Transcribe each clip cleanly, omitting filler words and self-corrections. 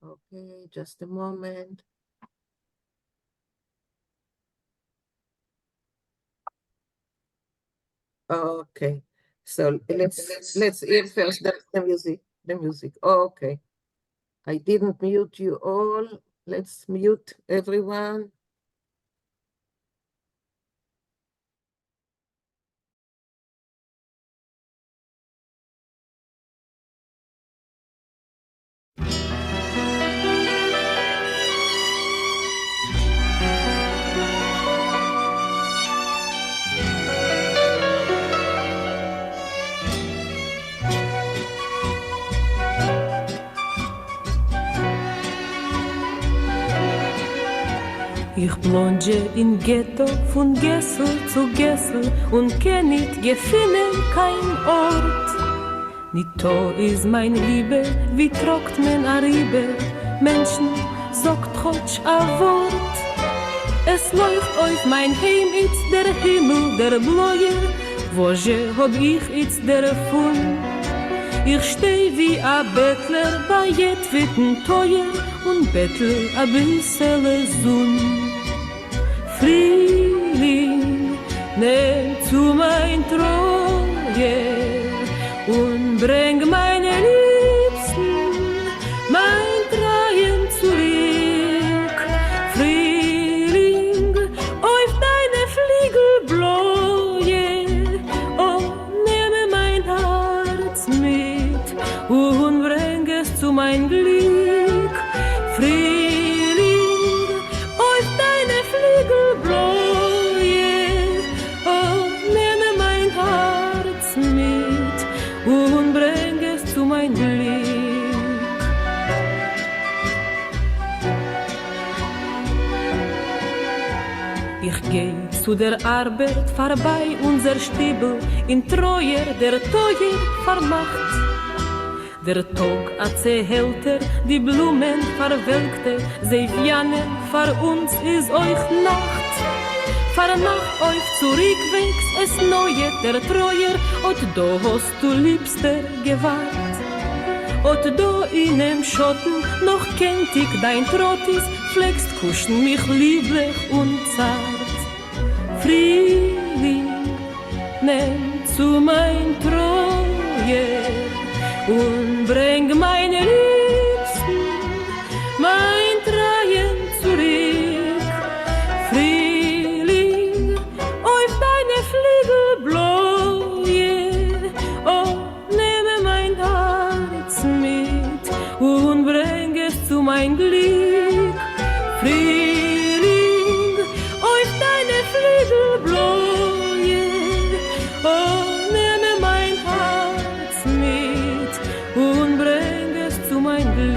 Okay, just a moment. Okay, so let's hear first the music. The music. Okay, I didn't mute you all. Let's mute everyone. Ich plonge in Ghetto von Gessel zu Gessel und kenn nicht gefinnen kein Ort. Nicht to is mein Liebe, wie trockt men a Riebe, Menschen sagt trotsch a Wort. Es läuft auf mein Heim itz der Himmel, der Bläue, wo je hab ich itz der Fun. Ich steh wie a Bettler bei jedwitten Teuer und bettel a bissele Sonn. Frühling, nimm zu mein Treue und bring meine Liebsten, mein Treuen zurück. Frühling, auf deine Flügel bläue, oh, nehme mein Herz mit und bring es zu mein Glück. Frühling, auf deine Flügel bläue, oh, nehme mein Herz mit und bring es zu mein Glück. Ich geh zu der Arbeit vorbei unser Stiebel in Treuer der Teuer vermacht. Der Tag a zehälter, die Blumen verwelkte, sie fjanen, vor uns is euch Nacht. Vor Nacht euch zurückwegs, es neue der Treuer, und do hast du liebster gewahrt. Und do in dem Schotten, noch kennt ich dein Trottis, fleckst kuschen mich lieblich und zart. Frühling, nimm zu mein Treuer, und bring meine Liebsten, mein Treuen zurück. Frühling, auf deine Flügel bläue, oh, nehme mein Herz mit und bring es zu mein Glück. Frühling, auf deine Flügel bläue, oh, nehme mein Herz mit und bring es zu mein Glück.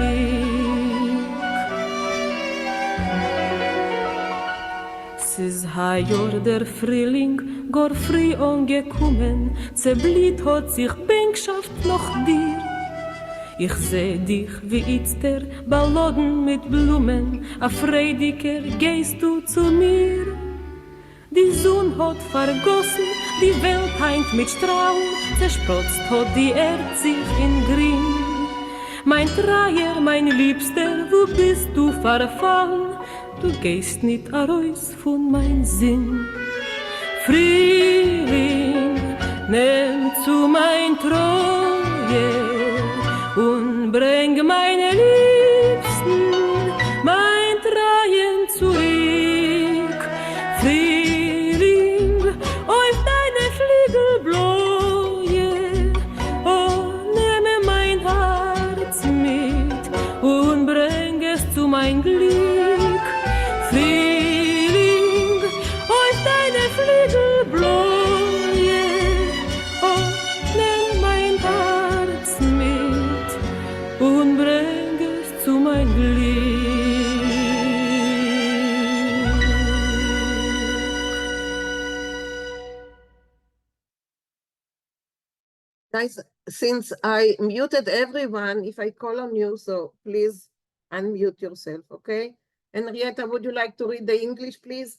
Es ist heuer der Frühling, gar früh angekommen, zerbliet hat sich Bänkschaft noch dir. Ich seh dich wie itz der Balladen mit Blumen, a freudiger gehst du zu mir. Die Sonne hat vergossen, die Welt heint mit Strahlen, zersprotzt hat die Erd sich in Grün. Mein Treier, mein Liebster, wo bist du verfallen? Du gehst nicht heraus von mein Sinn. Frühling, nimm zu mein Treue und bring meine Liebsten, mein Treuen zurück. Frühling, auf deine Flügel bläue, oh, nehme mein Herz mit und bring es zu mein Glück. Frühling, auf deine Flügel bläue, oh, nimm mein Herz mit und bring es zu mein Glück. Guys, since I muted everyone, if I call on you, so please unmute yourself, okay? Henrietta, would you like to read the English, please?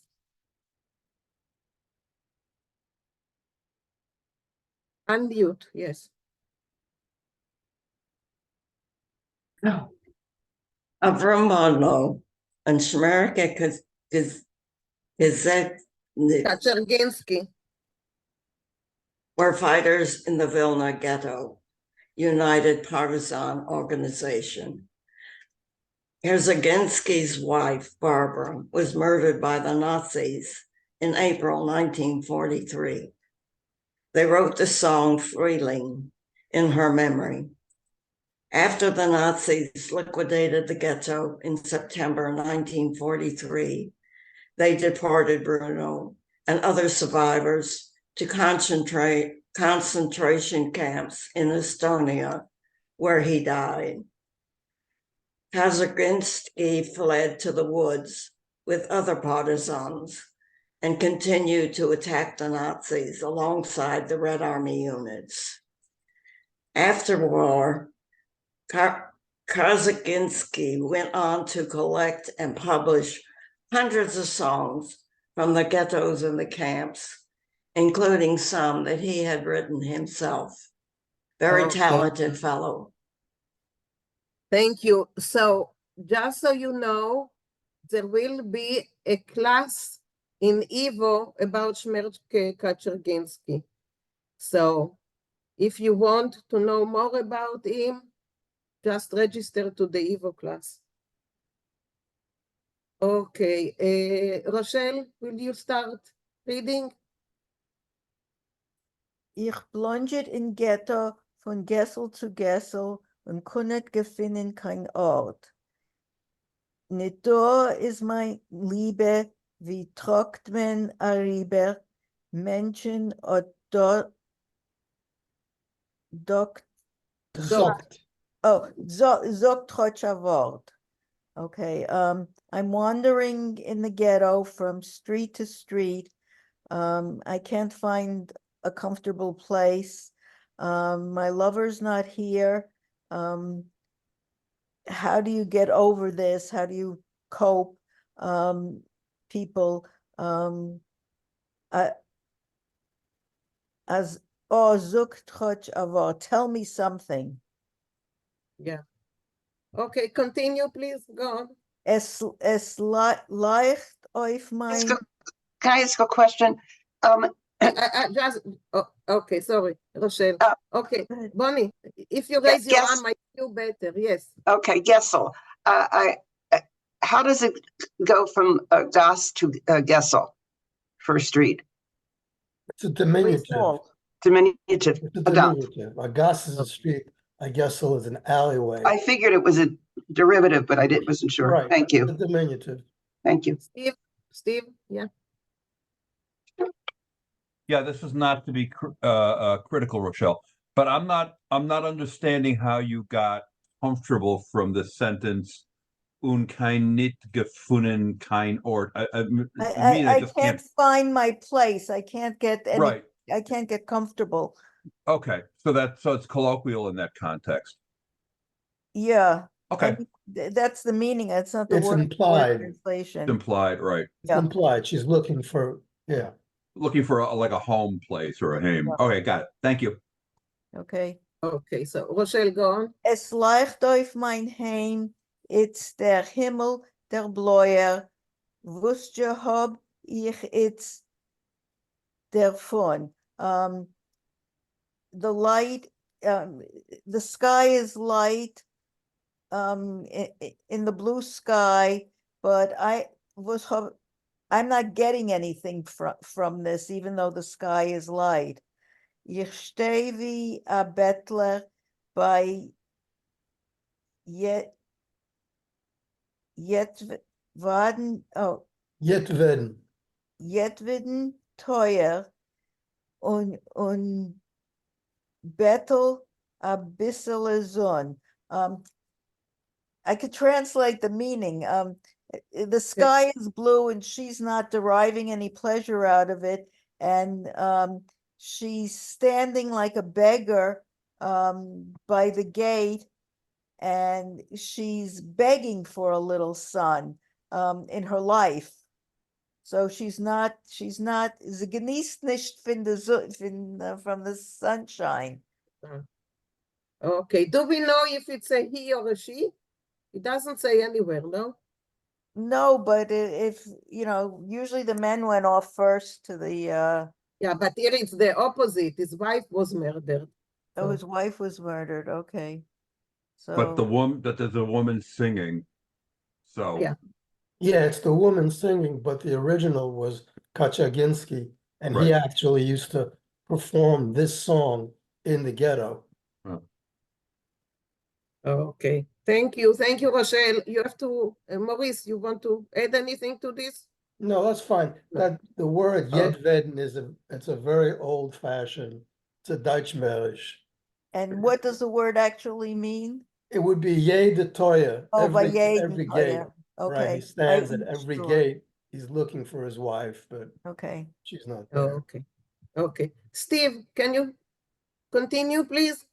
Unmute, yes. Avramano and Shmerke Gazette Kaczergiński. were fighters in the Vilna Ghetto, United Partisan Organization. Herzeginski's wife, Barbara, was murdered by the Nazis in April 1943. They wrote the song Frühling in her memory. After the Nazis liquidated the ghetto in September 1943, they deported Bruno and other survivors to concentration camps in Estonia, where he died. Kaczergiński fled to the woods with other partisans and continued to attack the Nazis alongside the Red Army units. After war, Kaczergiński went on to collect and publish hundreds of songs from the ghettos and the camps, including some that he had written himself. Very talented fellow. Thank you. So just so you know, there will be a class in Ivo about Shmerke Kaczergiński. So if you want to know more about him, just register to the Ivo class. Okay, Rochelle, will you start reading? Ich plunget in Ghetto von Gessel zu Gessel und kunnet gefinnen kein Ort. Nicht da ist mein Liebe, wie trockt man arriber, Menschen und dort Sagt. Sagt trotz a Wort. Okay, I'm wandering in the ghetto from street to street. I can't find a comfortable place. My lover's not here. How do you get over this? How do you cope? People, zuk troch avor, tell me something. Yeah. Okay, continue, please. Go on. Es leicht auf mein... Can I ask a question? Okay, sorry, Rochelle. Okay, Go ahead. Bonnie, if you raise your yes. arm, I feel better. Yes. Okay, Gessel. How does it go from Goss to Gessel for street? It's a Very diminutive. small. Diminutive. It's a Adopt. diminutive. A gus is a street. A gessel is an alleyway. I figured it was a derivative, but I wasn't sure. Right. Thank you. It's a diminutive. Thank you. Steve, yeah. Yeah, this is not to be critical, Rochelle, but I'm not understanding how you got comfortable from the sentence kein nicht gefunden, kein Ort. I can't find my place. I can't get any, Right. I can't get comfortable. Okay, so it's colloquial in that context. Yeah. Okay, That's the meaning. It's not the It's word implied. translation. implied, right? It's Yeah. implied. She's looking for, yeah. Looking for like a home place or a home. Okay, got it. Thank you. Okay. Okay, so Rochelle, go on. Es leicht auf mein Heim, it's der Himmel, der Bläuer, wusste hab ich it's davon. The light, the sky is light, in the blue sky, but I'm not getting anything from this, even though the sky is light. Ich steh wie a Bettler bei Jetwaden teuer und Bettel a bissele Sonn. I could translate the meaning. The sky is blue and she's not deriving any pleasure out of it. And she's standing like a beggar by the gate, and she's begging for a little sun in her life. So she's not, sie genießt nicht from the sunshine. Okay, do we know if it's a he or a she? It doesn't say anywhere, no? No, but if, you know, usually the men went off first to the, Yeah, but here it's the opposite. His wife was murdered. oh, his wife was murdered, okay. But So, there's a woman singing. So Yeah. Yeah, it's the woman singing, but the original was Kachaginsky, and he Right. actually used to perform this song in the ghetto. Okay. Thank you. Thank you, Rochelle. You have to, Maurice, you want to add anything to this? No, that's fine. No. That the word Oh. Jedweden it's a very old fashioned, it's a Deutschmarisch. and what does the word actually mean? It would be Yeh de Toya, Oh, every Vayeden, oh, gate. yeah, Right, he okay. stands at Right, every sure. gate. He's looking for his wife, but Okay. she's not Oh, there. okay. Okay. Steve, can you continue, please?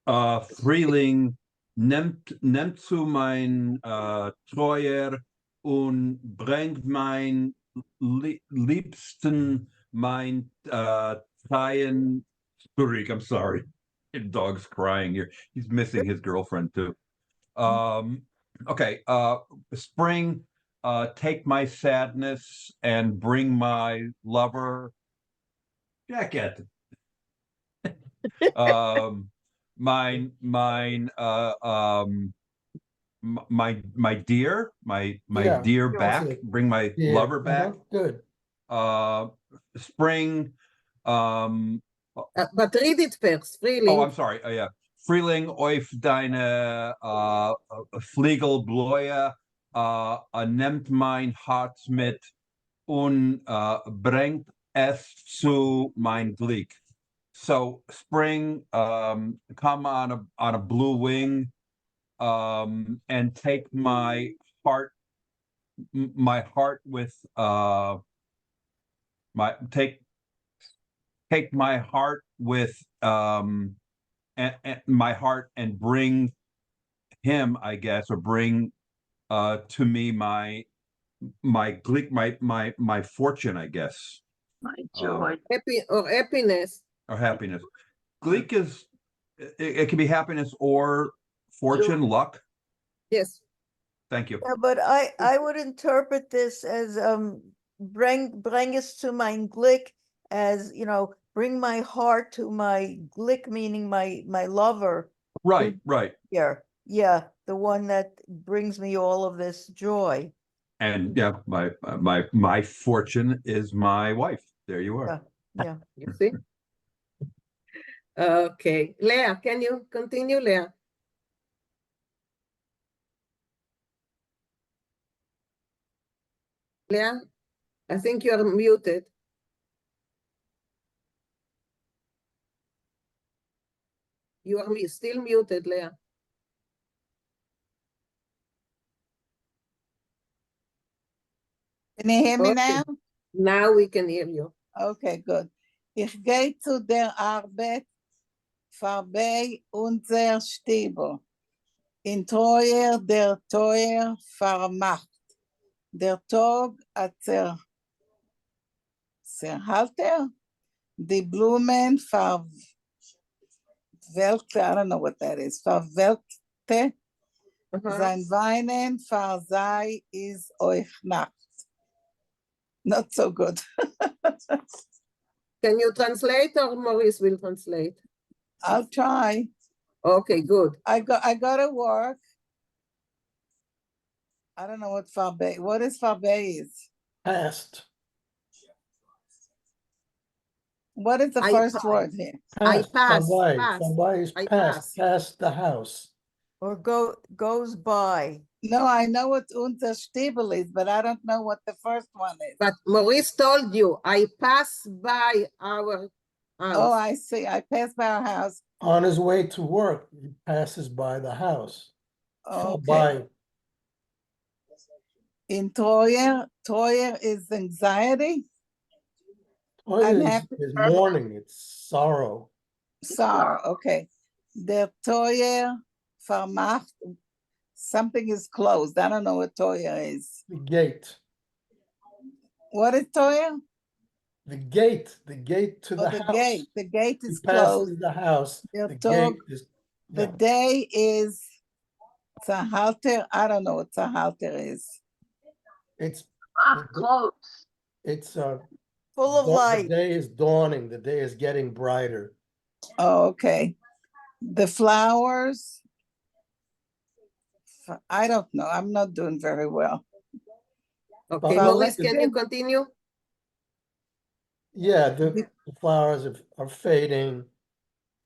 Frühling nimmt zu mein Treuer und bringt mein Liebsten mein Treiben zurück. I'm sorry. The dog's crying here. He's missing his girlfriend too. Okay. Spring, take my sadness and bring my lover. Jacket. Mine, my dear, my Yeah, dear that's back, it. bring my Yeah, lover back. good. Spring, But read it first, really. oh, I'm sorry. Yeah. Frühling auf deine Fliegelbläue nimmt mein Herz mit und bringt es zu mein Glück. So spring, come on a blue wing, and take my heart with take my heart with and my heart and bring him, I guess, or bring to me my Glück, my fortune, I guess. My joy. Happy or happiness. Or happiness. Glück is it can be happiness or fortune, luck. Yes. Thank you. Yeah, but I would interpret this as bring us to mein Glück, as, you know, bring my heart to my Glück, meaning my lover. Right, right. Here, yeah, the one that brings me all of this joy. And yeah, my fortune is my wife. There you are. Yeah. You see? Okay. Leah, can you continue, Leah? Leah, I think you are muted. You are still muted, Leah. Can you hear me Okay. now? Now we can hear you. Okay, good. Ich gehe zu der Arbeit vorbei unser Stiebel. In Treuer der Teuer vermacht. Der Tag hat zerhalter. Die Blumen verwelkte, I don't know what that is, verwelkte. Sein Weinen versei is euch Nacht. Not so good. Can you translate or Maurice will translate? I'll try. Okay, good. I go to work. I don't know what Fabe. What is Fabe is? Past. What is the first word here? Past. pass. Vorbei is I past. Past the house. Or goes by. No, I know what unser Stiebel is, but I don't know what the first one is. But Maurice told you, I pass by our house. Oh, I see. I pass by our house. On his way to work, he passes by the house. Okay. In Treuer is anxiety. Toya is mourning, it's sorrow. Sorrow, okay. Der Treuer vermacht. Something is closed. I don't know what Treuer is. The gate. What is Treuer? the gate to the house. The gate He is passes closed. the house. Der The Tag, gate is, the yeah, day is Zahalter. I don't know what Zahalter is. it's, Close. it's, Full of the light. day is dawning, the day is getting brighter. Oh, okay. The flowers. I don't know. I'm not doing very well. Okay, Flowers Maurice, can you is- continue? Yeah, the flowers are fading.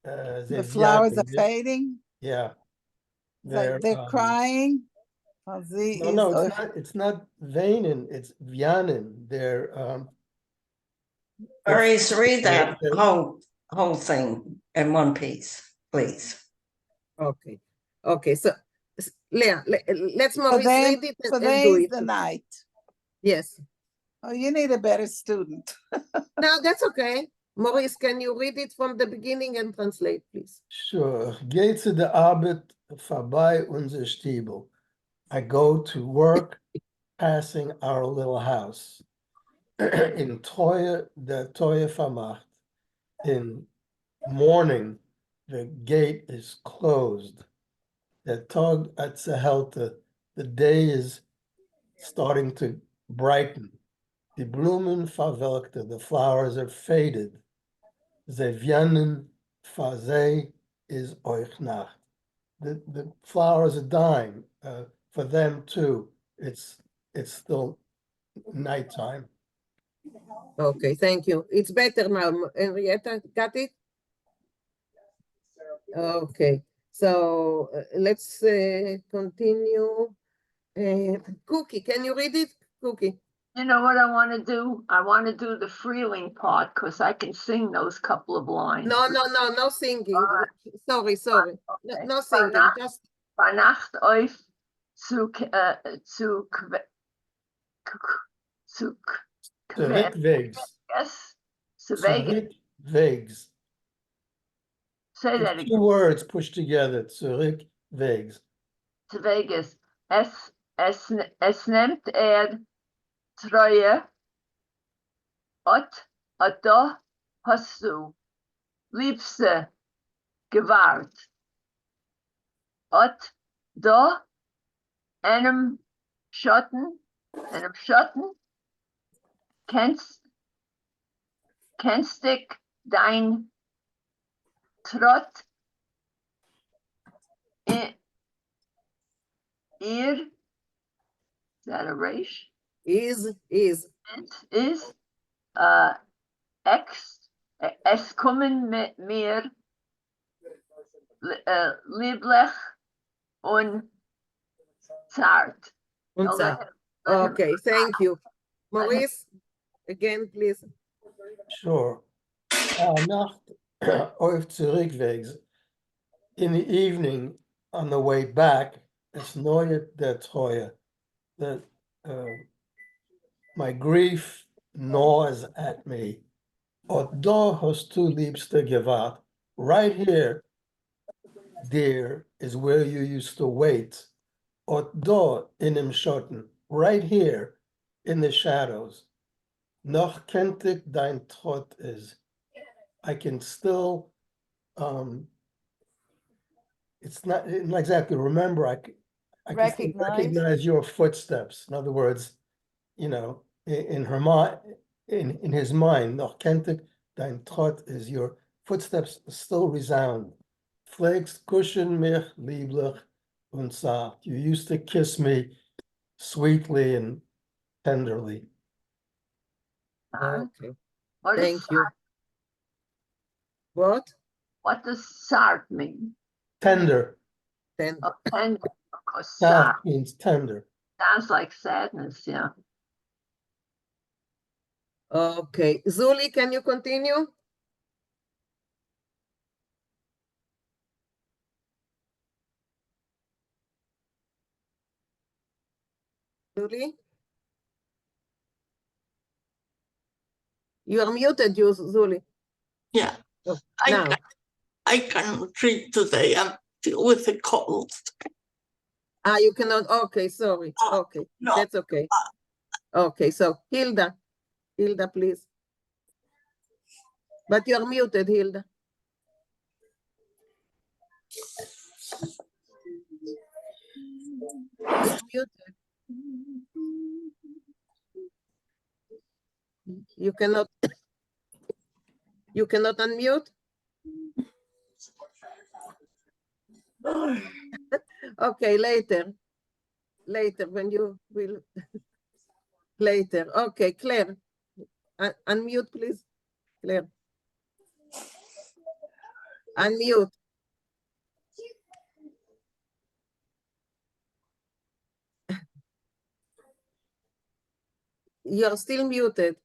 The flowers are they're fading. Yeah, Like they're crying. Sie no, ist no, euch- it's not weinen, it's vianen. They're Maurice, read that they're- whole thing in one piece, please. Okay, okay, so Leah, let's For Maurice them, read it for and them do is it. the night. Yes. Oh, you need a better student. No, that's okay. Maurice, can you read it from the beginning and translate, please? Sure. Geht zu der Arbeit vorbei unser Stiebel. I go to work passing our little house. In Treue, der Treue vermacht. In morning, the gate is closed. Der Tag at Zehelte, the day is starting to brighten. Die Blumen verwelkte, the flowers are faded. Ze vianen faze is euch Nacht. The flowers are dying. For them too, it's still nighttime. Okay, thank you. It's better now. Henrietta, got it? Okay, so let's continue. Cookie, can you read it? Cookie. You know what I want to do? I want to do the Freeling part because I can sing those couple of lines. No singing. Sorry. Okay. No singing, just Bei Nacht euch zu Zurückwegs. yes, zu wegen. Zurückwegs. Say that It's again. two words pushed together. Zurückwegs. Zu Vegas. Es nimmt Treue. Da hast du Liebste gewahrt. Da einem Schatten kennst dich dein Trott ihr, is that a race? is. It is es kommen mir lieblich und zart. Okay, thank you. Maurice, again, please. Sure. Nacht auf Zurückwegs. In the evening, on the way back, es neue der Treue. That my grief gnaws at me. Und da hast du Liebste gewahrt. Right here, dear, is where you used to wait. Und da in dem Schatten, right here in the shadows. Noch kennt ich dein Trott is. I can still, it's not exactly remember, I can still recognize your footsteps. In other words, you know, in her mind, in his mind, noch kennt ich dein Trott is, your footsteps still resound. Pflegst kuschen mich lieblich und zart. You used to kiss me sweetly and tenderly. Okay, What thank is you. What? What does sart mean? Tender. Then, Tender. Because Zart sart means tender. sounds like sadness, yeah. okay. Zuli, can you continue? Zuli? You are muted, Zuli. Yeah, Oh, I, now. I can't read today. I'm with a cold. You cannot. Okay, sorry. Okay, No. that's okay. Okay, so Hilda, please. But you're muted, Hilda. You're muted. You cannot unmute? Okay, later when you will. Later. Okay, Claire, unmute, please. Claire. Unmute. You're still muted.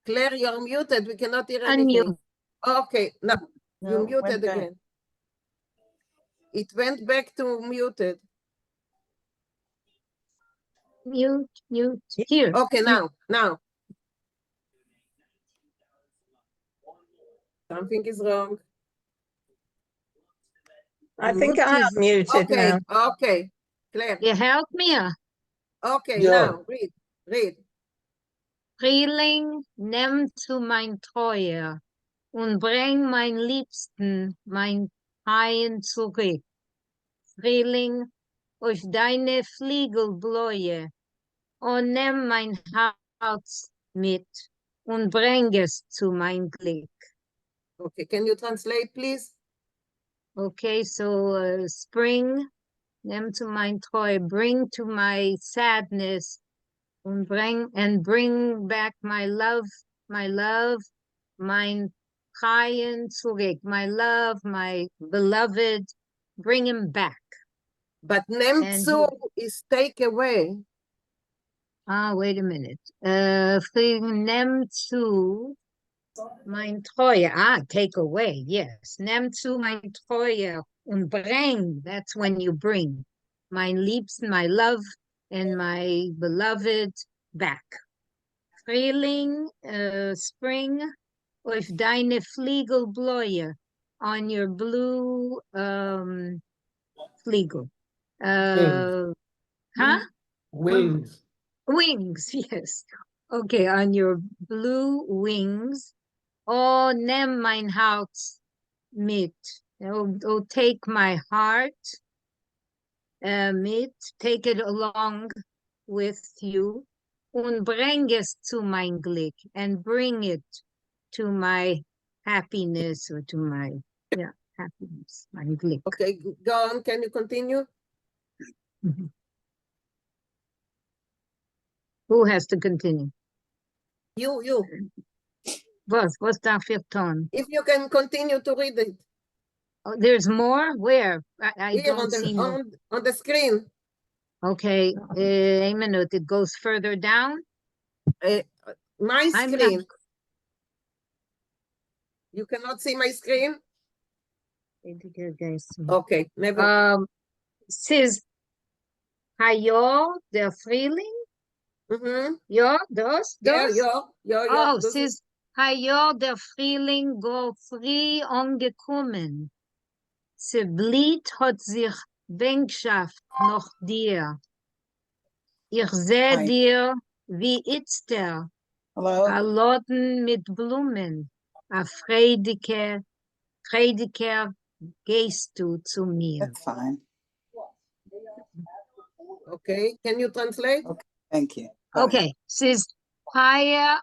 Claire, you're muted. We cannot hear anything. Okay, now you No, muted went back. again. It went back to muted. Mute, here. Okay, now. Something is wrong. I think I'm muted now. Okay, Claire. You help me? Okay, Ja. now read. Frühling, nimm zu mein Treue und bring mein Liebsten, mein Haien zurück. Frühling, auf deine Flügel bläue und nimm mein Herz mit und bring es zu mein Glück. Okay, can you translate, please? Okay, so spring, nimm zu mein Treue, bring to my sadness, and bring back my love, mein Chaien zurück, my love, my beloved, bring him back. But nemtsu is take away. Wait a minute. Nimm zu mein Treue. Take away, yes. Nimm zu mein Treue und bring, that's when you bring. Mein Liebsten, my love, and my beloved back. Frühling, spring, auf deine Flügel bläue, on your blue Flügel. Wings. Wings, yes. Okay, on your blue wings. Oh, nimm mein Herz mit. Oh, take my heart mit, take it along with you. Und bring es zu mein Glück, and bring it to my happiness, or to my, happiness, mein Glück. Okay, go on, can you continue? Who has to continue? You. Was darf ich tun? If you can continue to read it. Oh, there's more? Where? I Here don't see more. on the screen. Okay, a minute, it goes further down. My I'm screen. not- You cannot see my screen? Okay, Okay, never. says, Hayo, der Frühling? Ja, das? Ja. Says, Hayo, der Frühling, go früh angekommen. Se Blied hat sich Bänkschaft noch dir. Ich seh Hi. dir wie Itzter, Hello? a Loden mit Blumen, a freudiger gehst du zu mir. That's fine. Okay, can you translate? Okay, thank you. Go ahead. Okay, says, Haya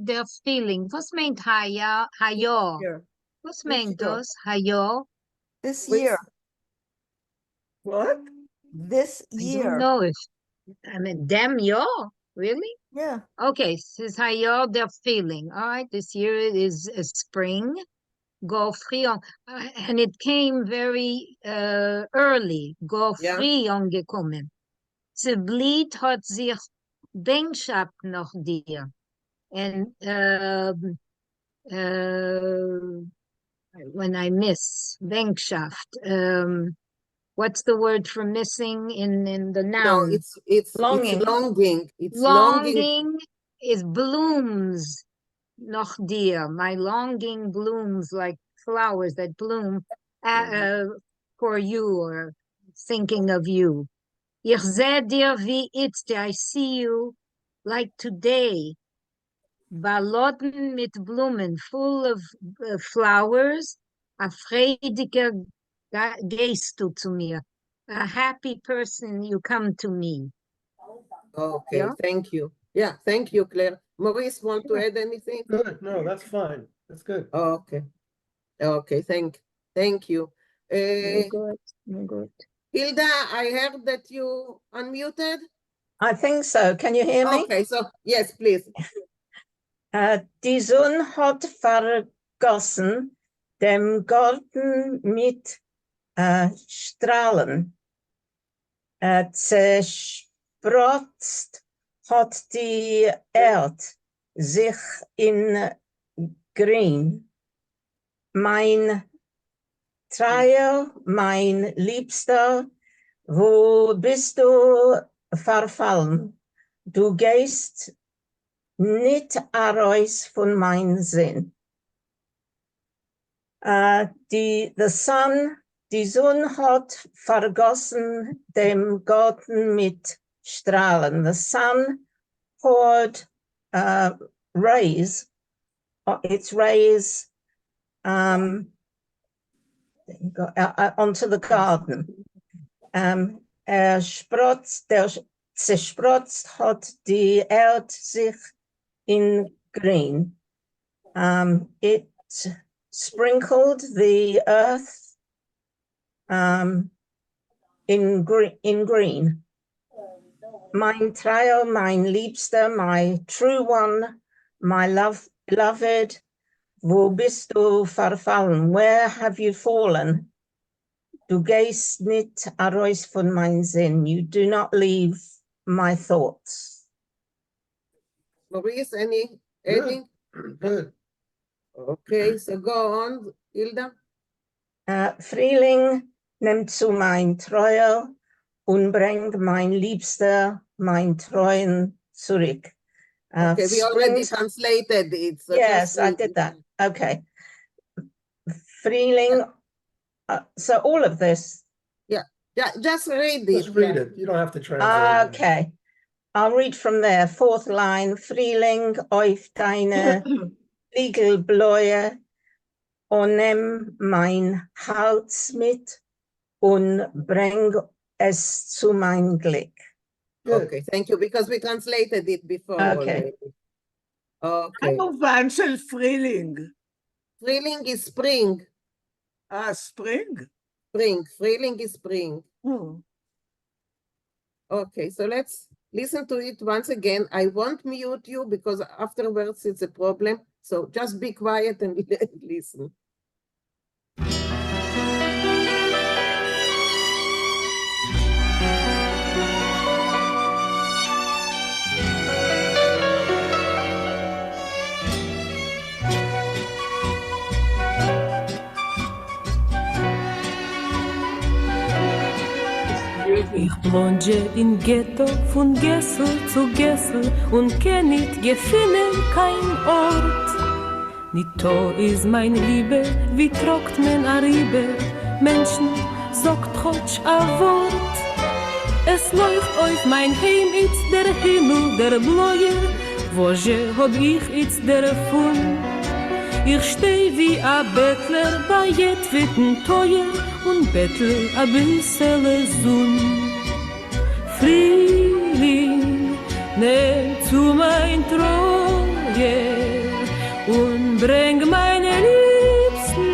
der Frühling. Was meint Haya? Hayo. Here. Was Which meint year? das? Hayo? This Which- year, What? this I don't year. know if, damn yo, really? Yeah. Okay, says Hayo der Frühling. All right, this year is a spring. Go free on, and it came very early. Go Yeah. free angekommen. Ze Blied hat sich Bänkschaft noch dir. And when I miss Bänkschaft, what's the word for missing in the noun? No, it's Longing. longing. It's longing is blooms noch dir. My longing blooms like flowers that bloom for you, or thinking of you. Ich seh dir wie it's, I see you like today. Ballotten mit Blumen, full of flowers. A freudiger gehst du zu mir. A happy person, you come to me. Okay, Yeah? thank you. Yeah, thank you, Claire. Maurice, want to add anything? Good, no, that's fine, that's good. Okay. Okay, thank you. Very good. Very good. Hilda, I heard that you unmuted. I think so. Can you hear me? Okay, so yes, please. Die Sonne hat vergossen dem Garten mit Strahlen. Zersprotzt hat die Erde sich in Grün. Mein Treuer, mein Liebster, wo bist du verfallen? Du gehst nicht heraus von meinem Sinn. Die Sonne hat vergossen dem Garten mit Strahlen. The sun poured its rays onto the garden. Zersprotzt hat die Erde sich in green. It sprinkled the earth in green. Mein Treuer, mein Liebster, my true one, my beloved, wo bist du verfallen? Where have you fallen? Du gehst nicht heraus von meinem Sinn. You do not leave my thoughts. Maurice, any adding? Good. Okay, so go on, Hilda. Frühling nimmt zu mein Treuer und bringt mein Liebster, mein Treuen zurück. Okay, we already translated it. So yes, I did that. Okay. Frühling. So all of this. Yeah, just read it. Just read it. You don't have to translate. Okay. I'll read from there. Fourth line. Frühling auf deine Flügelbläue und nimm mein Herz mit und bring es zu mein Glück. Good. Okay, thank you, because we translated it before already. Okay. כמובן של פרילינג. Freeling is spring. ספרינג? Spring. Freeling is spring. Hmm. Okay, so let's listen to it once again. I won't mute you because afterwards it's a problem. So just be quiet and listen. Ich plonge in Ghetto von Gessel zu Gessel und kenn nicht gefunden kein Ort. Nito is mein Liebe, wie trockt men a Riebe, Menschen sagt trotsch a Wort. Es läuft auf mein Heim itz der Himmel, der Bläue, wo je hab ich itz der Fun. Ich steh wie a Bettler bei jedwitten Teuer und bettel a bissele Sonn. Frühling, nimm zu mein Treue und bring meine Liebsten,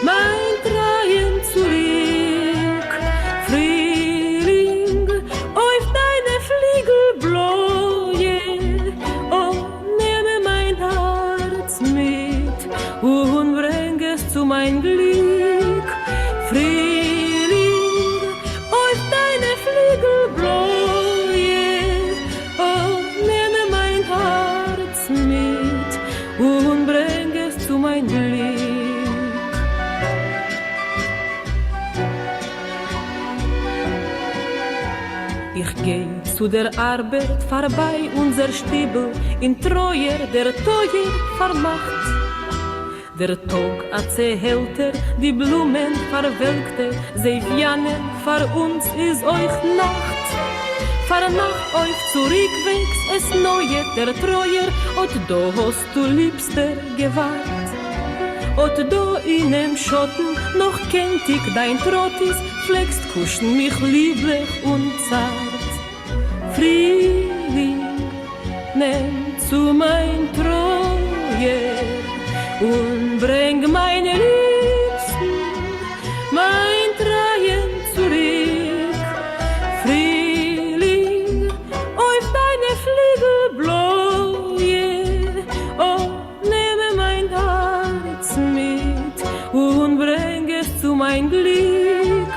mein Treuen zurück. Frühling, auf deine Flügelbläue und nehme mein Herz mit und bring es zu mein Glück. Frühling, auf deine Flügelbläue und nehme mein Herz mit und bring es zu mein Glück. Ich geh zu der Arbeit vorbei unser Stiebel in Treuer der Teuer vermacht. Der Tag a zehälter, die Blumen verwelkte, sie wianen, vor uns ist euch Nacht. Fahr nach euch zurück, wenn's es neue der Treuer, und da hast du liebster gewahrt. Und da in dem Schotten noch kennt ich dein Trottis, fleckst kuschen mich lieblich und zart. Frühling, nimm zu mein Treuer und bring meine Liebsten, mein Treuen zurück. Frühling, auf deine Flügel bläue, oh, nehme mein Herz mit und bring es zu mein Glück.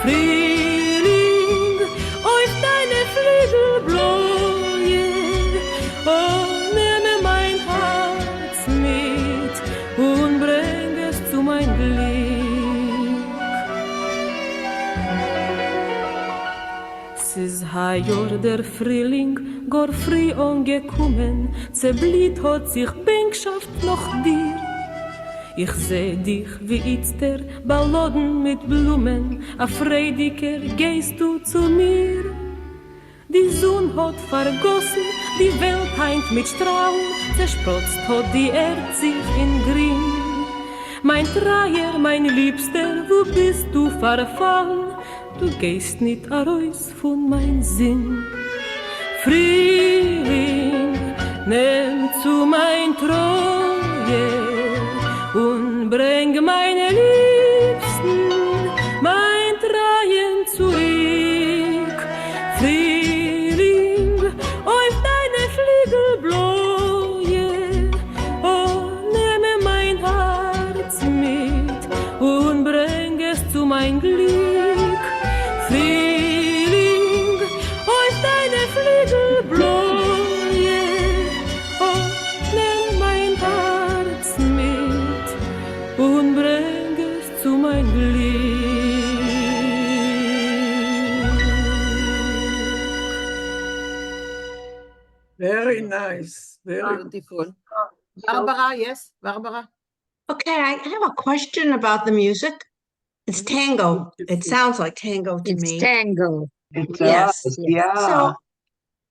Frühling, auf deine Flügel bläue, oh, nehme mein Herz mit und bring es zu mein Glück. Es ist Jahr der Frühling, gar früh angekommen, zerbliet hat sich Bänkschaft noch dir. Ich seh dich wie jetzt der Balladen mit Blumen, a freudiger gehst du zu mir. Die Sonne hat vergossen, die Welt heint mit Strahlen, zersprotzt hat die Erd sich in Grün. Mein Treier, mein Liebster, wo bist du verfallen? Du gehst nicht heraus von mein Sinn. Frühling, nimm zu mein Treue und bring meine Liebsten, mein Treuen zurück. Frühling, auf deine Flügel bläue, oh, nehme mein Herz mit und bring es zu mein Glück. Frühling, auf deine Flügel bläue, oh, nimm mein Herz mit und bring es zu mein Glück. Very nice. Very Beautiful. Barbara, yes, Barbara. Okay, I have a question about the music. It's tango. It sounds like tango to It's me. tango. It Yes. does, yeah. So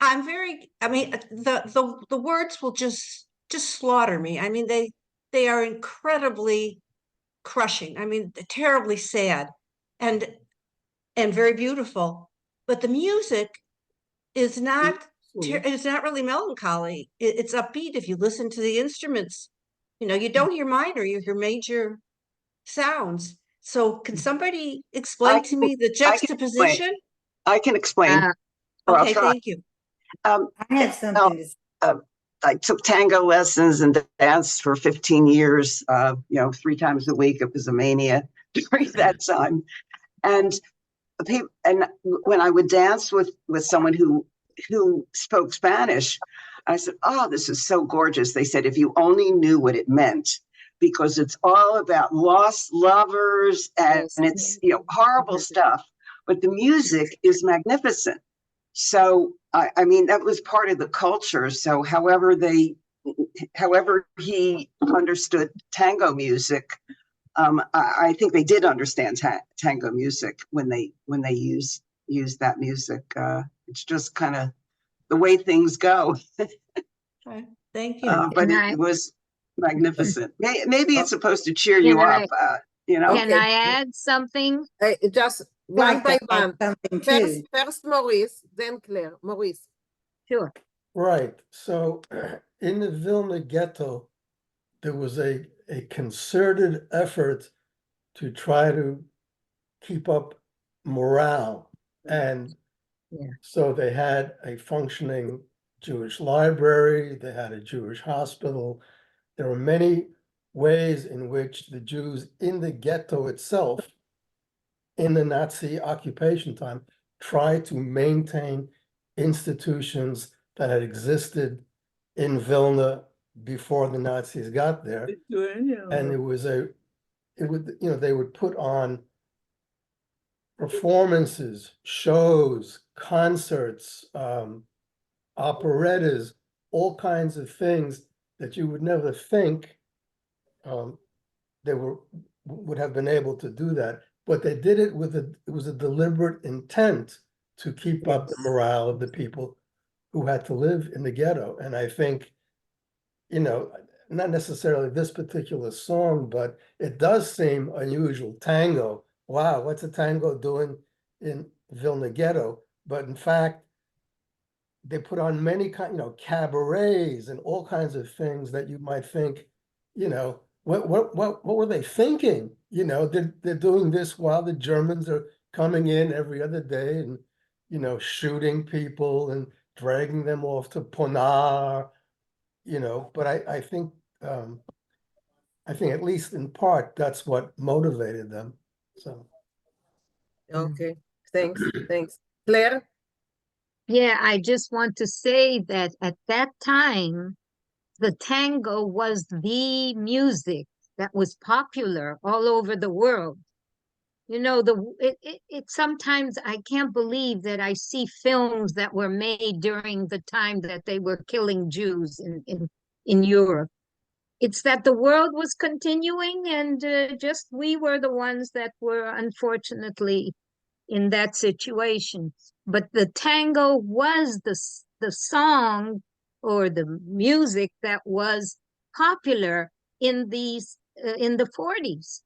I'm I mean, the words will just slaughter me. I mean, they are incredibly crushing. I mean, terribly sad and very beautiful. But the music is not it's not really melancholy. It's upbeat if you listen to the instruments. You know, you don't hear minor, you hear major sounds. So can somebody explain to me the juxtaposition? I can explain. Okay, thank you. I have something to say. I took tango lessons and danced for 15 years, 3 times a week. It was a mania during that time. And when I would dance with someone who spoke Spanish, I said, oh, this is so gorgeous. They said, if you only knew what it meant, because it's all about lost lovers and it's, horrible stuff. But the music is magnificent. So, I mean, that was part of the culture. So however he understood tango music, I think they did understand tango music when they used that music. It's just kind of the way things go. Okay, thank you. But it was magnificent. Maybe it's supposed to cheer you up, Can I add something? Just one by one. Something First Maurice, then Claire. Maurice. Sure. Right. So in the Vilna ghetto, there was a concerted effort to try to keep up morale. And so they had a functioning Jewish library, they had a Jewish hospital. There were many ways in which the Jews in the ghetto itself, in the Nazi occupation time, tried to maintain institutions that had existed in Vilna before the Nazis got there. And they would put on performances, shows, concerts, operettas, all kinds of things that you would never think they would have been able to do that. But they did it it was a deliberate intent to keep up the morale of the people who had to live in the ghetto. And I think, you know, not necessarily this particular song, but it does seem unusual. Tango, wow, what's a tango doing in Vilna ghetto? But in fact, they put on many kind, cabarets and all kinds of things that you might think, what were they thinking? They're doing this while the Germans are coming in every other day and, shooting people and dragging them off to Ponar, but I think at least in part, that's what motivated them. So. Okay, thanks. Claire? Yeah, I just want to say that at that time, the tango was the music that was popular all over the world. It sometimes I can't believe that I see films that were made during the time that they were killing Jews in Europe. It's that the world was continuing, and just we were the ones that were unfortunately in that situation. But the tango was the song or the music that was popular in the 40s.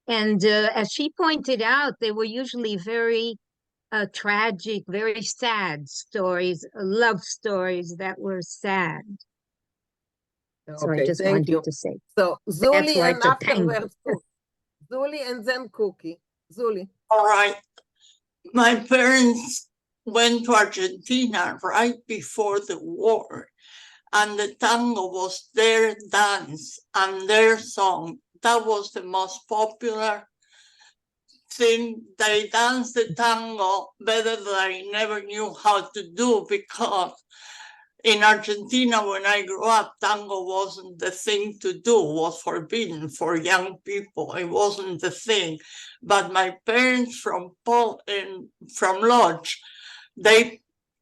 And as she pointed out, they were usually very tragic, very sad stories, love stories that were sad. So I Okay, just thank wanted you. to say. So That's Zuli why and it's a tango. afterwards, Zuli and then Cookie. Zuli. All right. My parents went to Argentina right before the war, and the tango was their dance and their song. That was the most popular thing. They danced the tango better than I never knew how to do, because in Argentina, when I grew up, tango wasn't the thing to do, was forbidden for young people. It wasn't the thing. But my parents from Lodge, they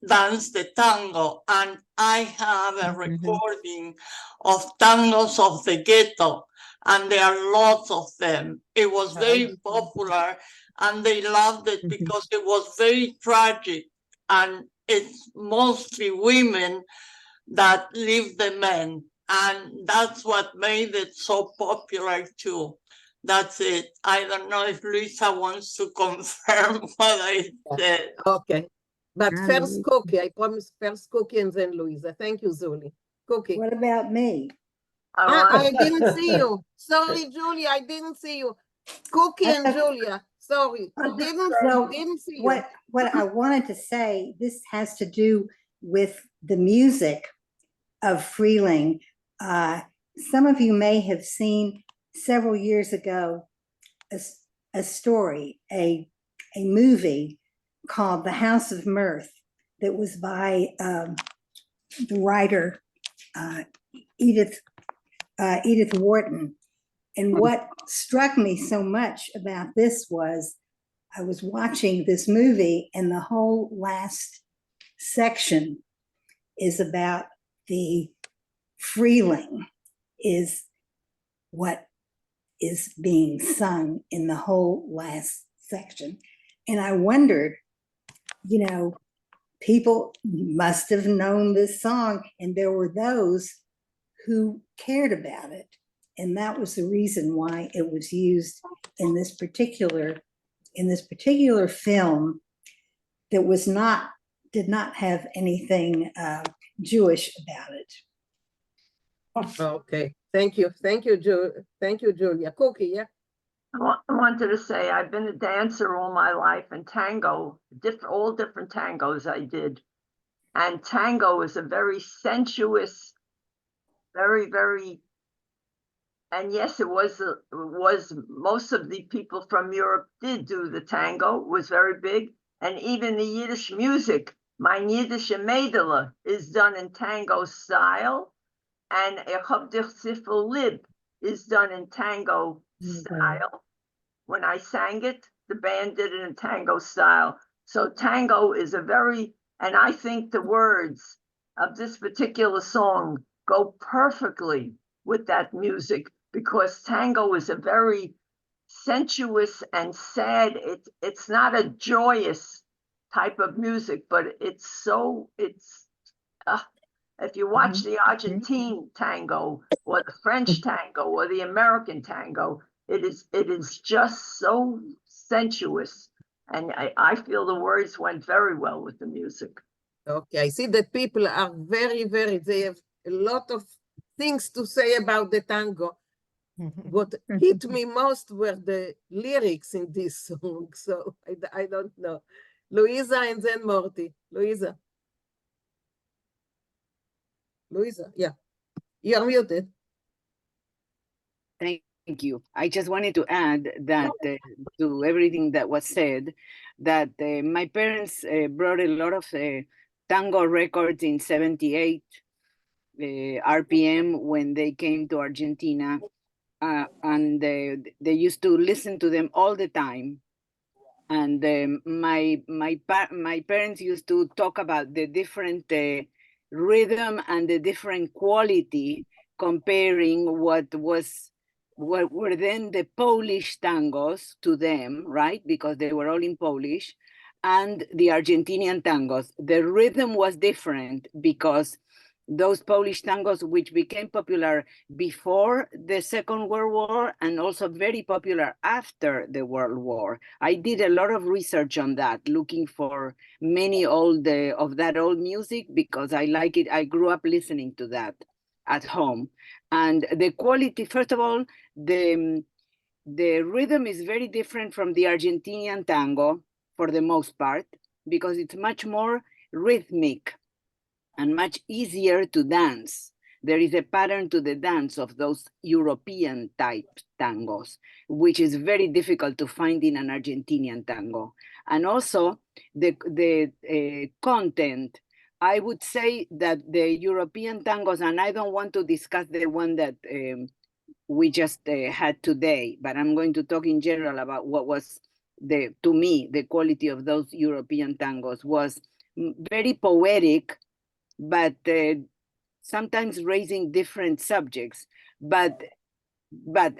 danced the tango, and I have a recording of tangos of the ghetto, and there are lots of them. It was very popular, and they loved it because it was very tragic, and it's mostly women that leave the men, and that's what made it so popular too. That's it. I don't know if Luisa wants to confirm what I said. Okay, but first Cookie. I promise first Cookie and then Louisa. Thank you, Zuli. Cookie. What about me? I didn't see you. Sorry, Julia, I didn't see you. Cookie and Julia. Sorry, didn't see you. What I wanted to say, this has to do with the music of Freeling. Some of you may have seen several years ago a story, a movie called The House of Mirth that was by the writer Edith Wharton. And what struck me so much about this was I was watching this movie, and the whole last section is about the Freeling, is what is being sung in the whole last section. And I wondered, people must have known this song, and there were those who cared about it. And that was the reason why it was used in this particular film that did not have anything Jewish about it. Okay, thank you, Julia. Cookie, yeah. I wanted to say I've been a dancer all my life, and tango, all different tangos I did. And tango is a very sensuous, very, very, and yes, it was most of the people from Europe did do the tango, it was very big. And even the Yiddish music, mein Yiddish Mädele, is done in tango style. And Ich hab dich so lieb is done in tango style. When I sang it, the band did it in tango style. So tango is and I think the words of this particular song go perfectly with that music, because tango is a very sensuous and sad, it's not a joyous type of music, but it's if you watch the Argentine tango or the French tango or the American tango, it is just so sensuous. And I feel the words went very well with the music. Okay, I see that people are very, they have a lot of things to say about the tango. What hit me most were the lyrics in this song, so I don't know. Louisa and then Morty. Louisa, yeah, you're muted. Thank you. I just wanted to add that to everything that was said, that my parents brought a lot of tango records in 78 RPM when they came to Argentina, and they used to listen to them all the time. And my parents used to talk about the different rhythm and the different quality, comparing what were then the Polish tangos to them, right? Because they were all in Polish, and the Argentinian tangos. The rhythm was different because those Polish tangos, which became popular before the Second World War and also very popular after the World War. I did a lot of research on that, looking for many of that old music because I like it. I grew up listening to that at home. And the quality, first of all, the rhythm is very different from the Argentinian tango for the most part, because it's much more rhythmic and much easier to dance. There is a pattern to the dance of those European type tangos, which is very difficult to find in an Argentinian tango. And also the content, I would say that the European tangos, and I don't want to discuss the one that we just had today, but I'm going to talk in general about what was, to me, the quality of those European tangos was very poetic, but sometimes raising different subjects. But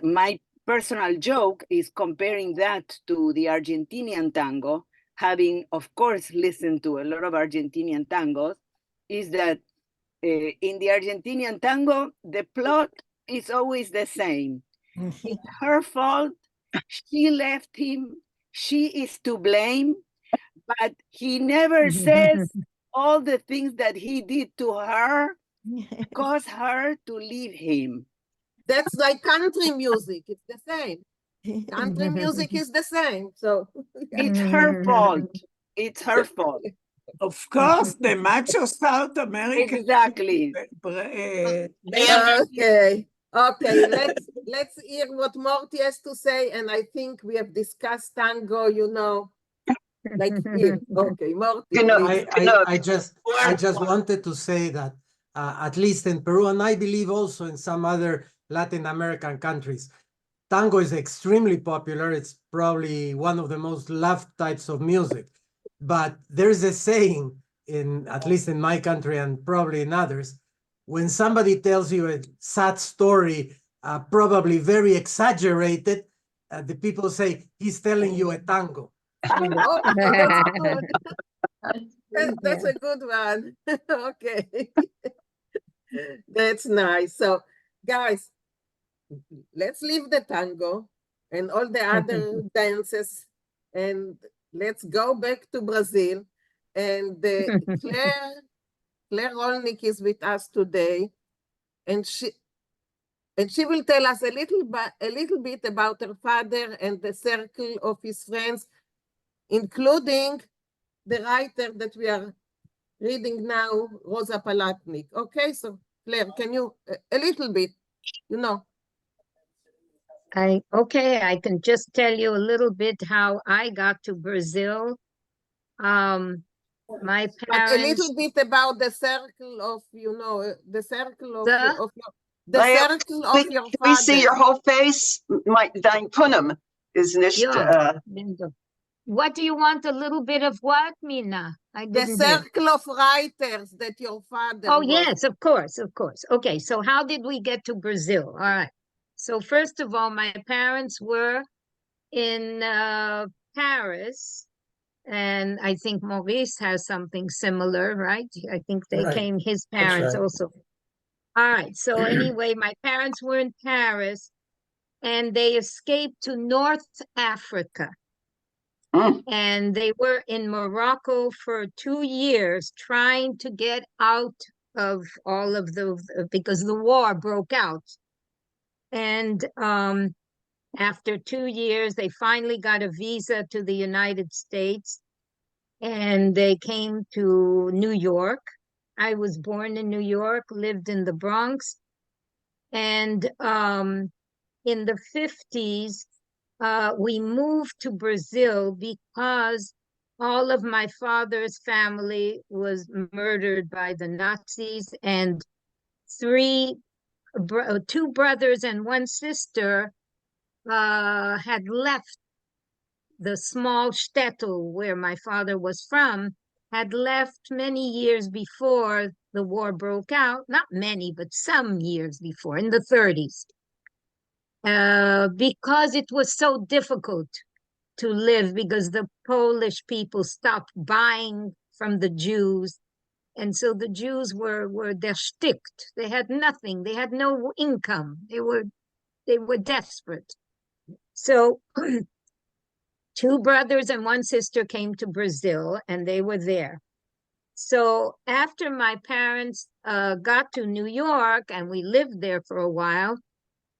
my personal joke is comparing that to the Argentinian tango, having, of course, listened to a lot of Argentinian tangos, is that in the Argentinian tango, the plot is always the same. It's her fault. She left him. She is to blame. But he never says all the things that he did to her caused her to leave him. That's like country music. It's the same. Country music is the same. So it's her fault. It's her fault. Of course, the macho South American. Exactly. Okay. Let's hear what Morty has to say. And I think we have discussed tango, like here. Okay, Morty. I just wanted to say that at least in Peru, and I believe also in some other Latin American countries, tango is extremely popular. It's probably one of the most loved types of music. But there's a saying, at least in my country and probably in others, when somebody tells you a sad story, probably very exaggerated, the people say, he's telling you a tango. Oh, that's a good one. Okay. That's nice. So, guys, let's leave the tango and all the other dances, and let's go back to Brazil. And Claire Rolnick is with us today, and she will tell us a little bit about her father and the circle of his friends, including the writer that we are reading now, Rosa Palatnik. Okay, so Claire, can you, a little bit, Okay, I can just tell you a little bit how I got to Brazil. My parents. But a little bit about the circle of, the circle of your circle of your father. Can we see your whole face? Dein Punum is nicht. What do you want? A little bit of what, Mina? The circle of writers that your father. Oh, yes, of course. Okay, so how did we get to Brazil? All right. So first of all, my parents were in Paris And I think Maurice has something similar, right? I think they Right. came, his That's parents right. also. All right. So anyway, my parents were in Paris and they escaped to North Africa. And they were in Morocco for 2 years trying to get out of all of the, because the war broke out. And after 2 years, they finally got a visa to the United States and they came to New York. I was born in New York, lived in the Bronx. And in the 50s, we moved to Brazil because all of my father's family was murdered by the Nazis, and two brothers and one sister had left the small shtetl where my father was from, had left many years before the war broke out, not many, but some years before, in the 30s. Because it was so difficult to live, because the Polish people stopped buying from the Jews. And so the Jews were verstikt. They had nothing. They had no income. They were desperate. So two brothers and one sister came to Brazil and they were there. So after my parents got to New York and we lived there for a while,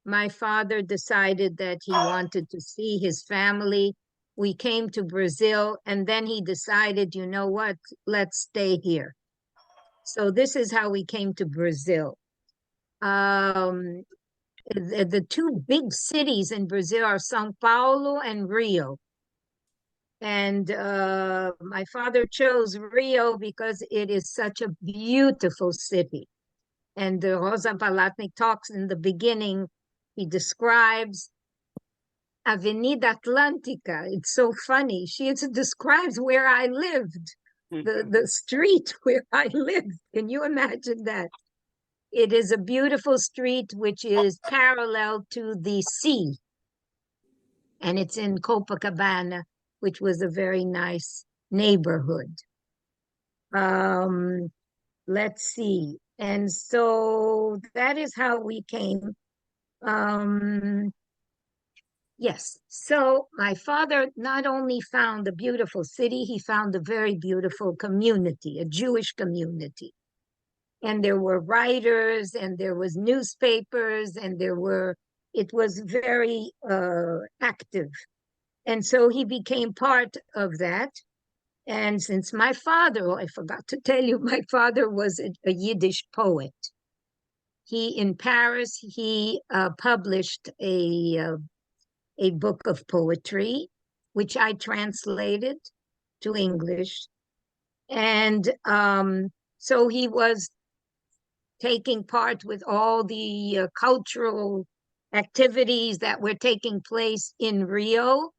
my father decided that he wanted to see his family. We came to Brazil and then he decided, you know what, let's stay here. So this is how we came to Brazil. The two big cities in Brazil are São Paulo and Rio. And my father chose Rio because it is such a beautiful city. And Rosa Palatnik talks in the beginning, he describes Avenida Atlântica. It's so funny. She describes where I lived, the street where I lived. Can you imagine that? It is a beautiful street which is parallel to the sea. And it's in Copacabana, which was a very nice neighborhood. Let's see. And so that is how we came. Yes. So my father not only found a beautiful city, he found a very beautiful community, a Jewish community. And there were writers and there was newspapers and it was very active. And so he became part of that. And since my father, I forgot to tell you, my father was a Yiddish poet. In Paris, he published a book of poetry, which I translated to English. And so he was taking part with all the cultural activities that were taking place in Rio.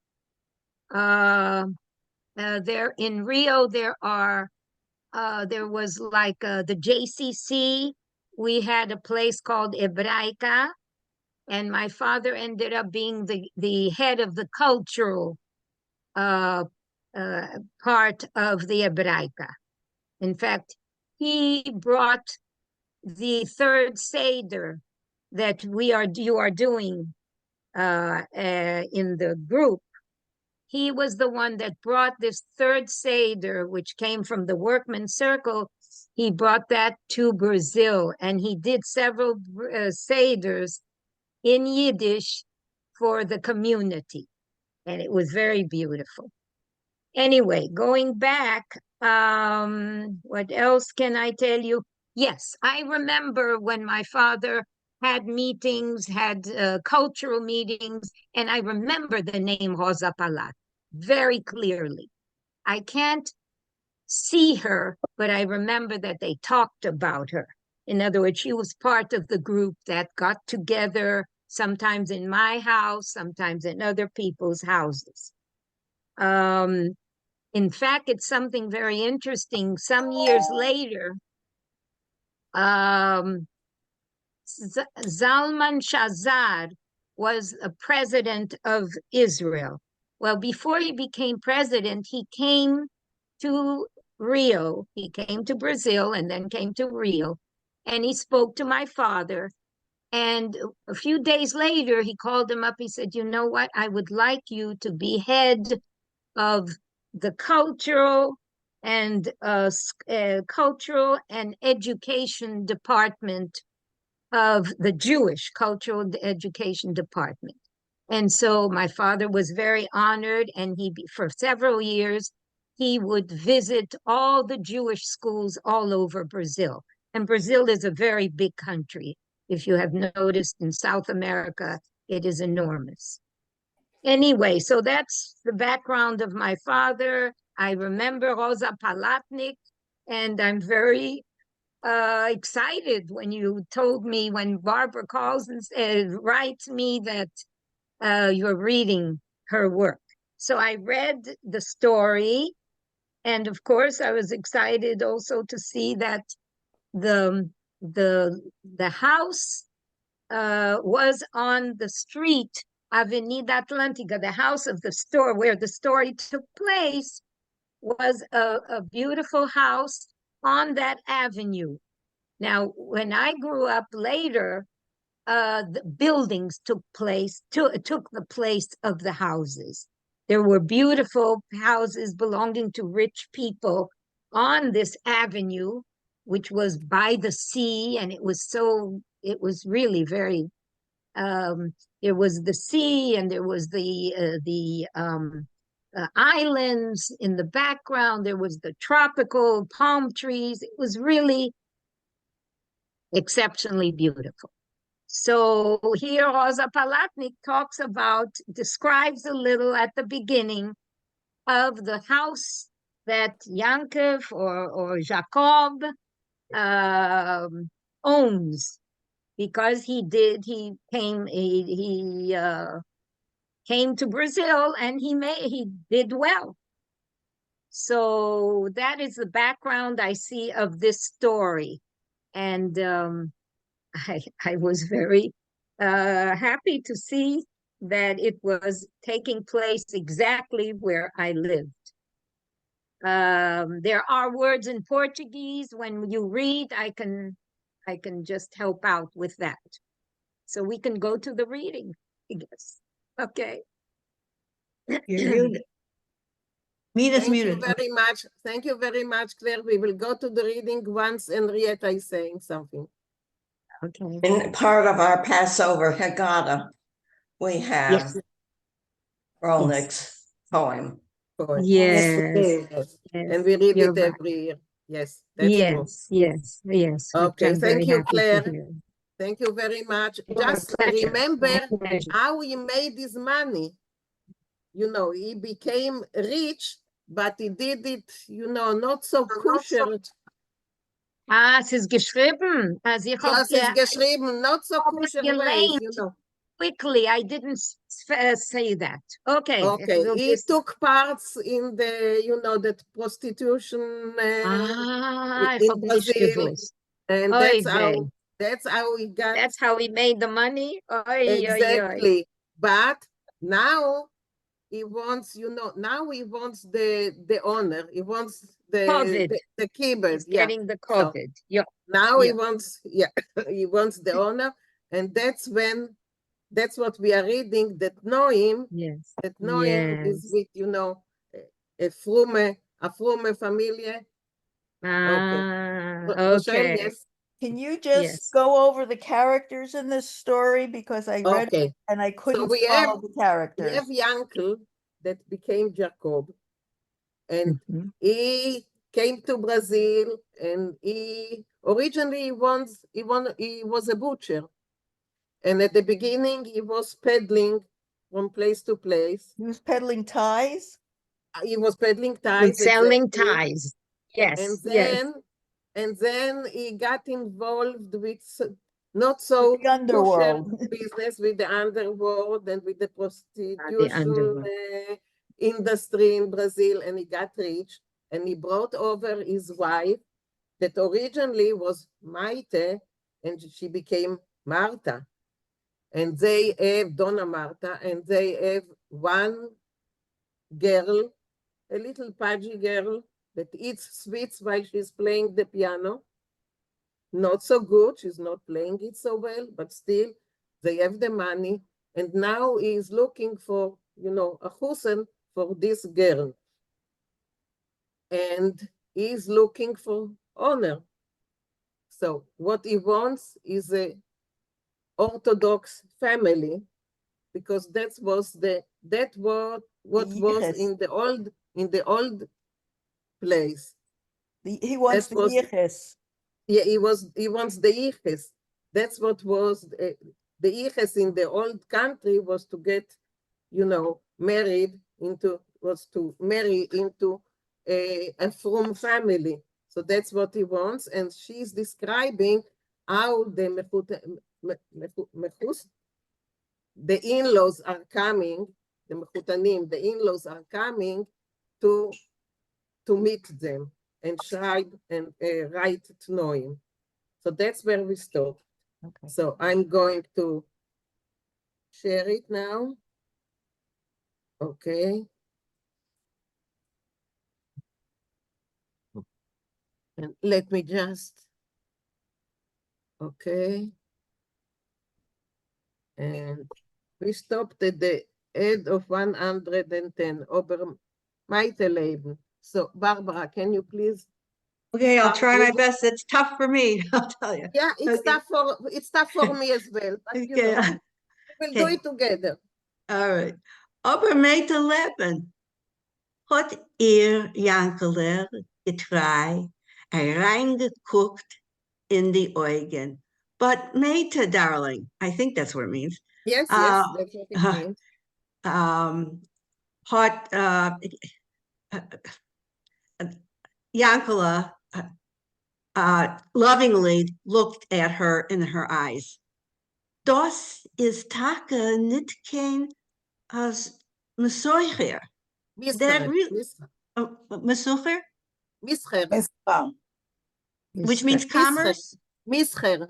There in Rio, there was like the JCC. We had a place called Hebraica, and my father ended up being the head of the cultural part of the Hebraica. In fact, he brought the third Seder that you are doing in the group. He was the one that brought this third Seder, which came from the Workmen's Circle. He brought that to Brazil, and he did several Seders in Yiddish for the community. And it was very beautiful. Anyway, going back, what else can I tell you? Yes, I remember when my father had meetings, had cultural meetings, and I remember the name Rosa Palat very clearly. I can't see her, but I remember that they talked about her. In other words, she was part of the group that got together, sometimes in my house, sometimes in other people's houses. In fact, it's something very interesting. Some years later, Zalman Shazar was a president of Israel. Well, before he became president, he came to Rio. He came to Brazil and then came to Rio. And he spoke to my father. And a few days later, he called him up. He said, you know what? I would like you to be head of the cultural and education department of the Jewish Cultural Education Department. And so my father was very honored, and for several years, he would visit all the Jewish schools all over Brazil. And Brazil is a very big country. If you have noticed, in South America, it is enormous. Anyway, so that's the background of my father. I remember Rosa Palatnik, and I'm very excited when you told me, when Barbara calls and writes me that you're reading her work. So I read the story, and of course I was excited also to see that the house was on the street Avenida Atlântica, the house of the store where the story took place, was a beautiful house on that avenue. Now, when I grew up later, the buildings took the place of the houses. There were beautiful houses belonging to rich people on this avenue, which was by the sea, and it was really very, there was the sea, and there was the islands in the background. There was the tropical palm trees. It was really exceptionally beautiful. So here Rosa Palatnik describes a little at the beginning of the house that Yankov or Jacob owns, because he came to Brazil, and he did well. So that is the background I see of this story. And I was very happy to see that it was taking place exactly where I lived. There are words in Portuguese. When you read, I can just help out with that. So we can go to the reading, I guess. Okay. You're muted. Mita's muted. Very much. Thank you very much, Claire. We will go to the reading once Henrietta is saying something. Okay. In part of our Passover Haggadah, we have Rolnick's poem. Yes. Yes. And we read it every year. Yes, that's true. Yes. Okay, I'm thank very you, happy Claire. to hear. Thank you very much. My Just pleasure. remember My pleasure. how he made his money. You know, he became rich, but he did it, not so kosher. Es ist geschrieben. Also ich Yes, it's geschrieben, not so kosher ways, Quickly, I didn't say that. Okay. Okay, he took parts in the, that prostitution in Brazil, and that's how he got. That's how he made the money. Exactly. But now he wants, now he wants the honor. He wants the keyboard. He's getting the COVID. So now he wants, he wants the honor, and that's what we are reading. That Noim, that Noim is with, a frume familia. Okay. Yes. Can you just go over the characters in this story, because I read it and I couldn't follow the characters. We have Vinkl that became Jacob, and he came to Brazil, and he originally he was a butcher, and at the beginning he was peddling from place to place. He was peddling ties. He was peddling ties, selling ties. And then he got involved with not so underworld business, with the underworld and with the prostitution industry in Brazil, and he got rich, and he brought over his wife that originally was Maite, and she became Marta, and they have Donna Marta, and they have one girl, a little pudgy girl that eats sweets while she's playing the piano. Not so good, she's not playing it so well, but still they have the money. And now he's looking for, a husen for this girl. And he's looking for honor. So what he wants is a Orthodox family, because that was what was in the old place. He wants the yiches. Yeah, he wants the yiches. That's what was the yiches in the old country, was to get, marry into a frum family. So that's what he wants, and she's describing how the in-laws are coming, the mechutanim, the in-laws are coming to meet them and try and write tnoim. So that's where we stop. Okay. So I'm going to share it now. Okay. And let me just, okay. And we stopped at the end of 110, Ober Meiteleben. So Barbara, can you please? Okay, I'll try my best. It's tough for me, I'll tell you. Yeah, it's Okay. tough for me as well, but Okay. we'll do it together. All right. Ober Meiteleben. Hat Jankeler getrei, reingeguckt in die Augen. But Meta, darling, I think that's what it means. Yes, that's what it means. Hat Yankela lovingly looked at her in her eyes. Das is taka nit kein as Mesoicher. That really Mesoicher? Mischer. Which means commerce? Mischer.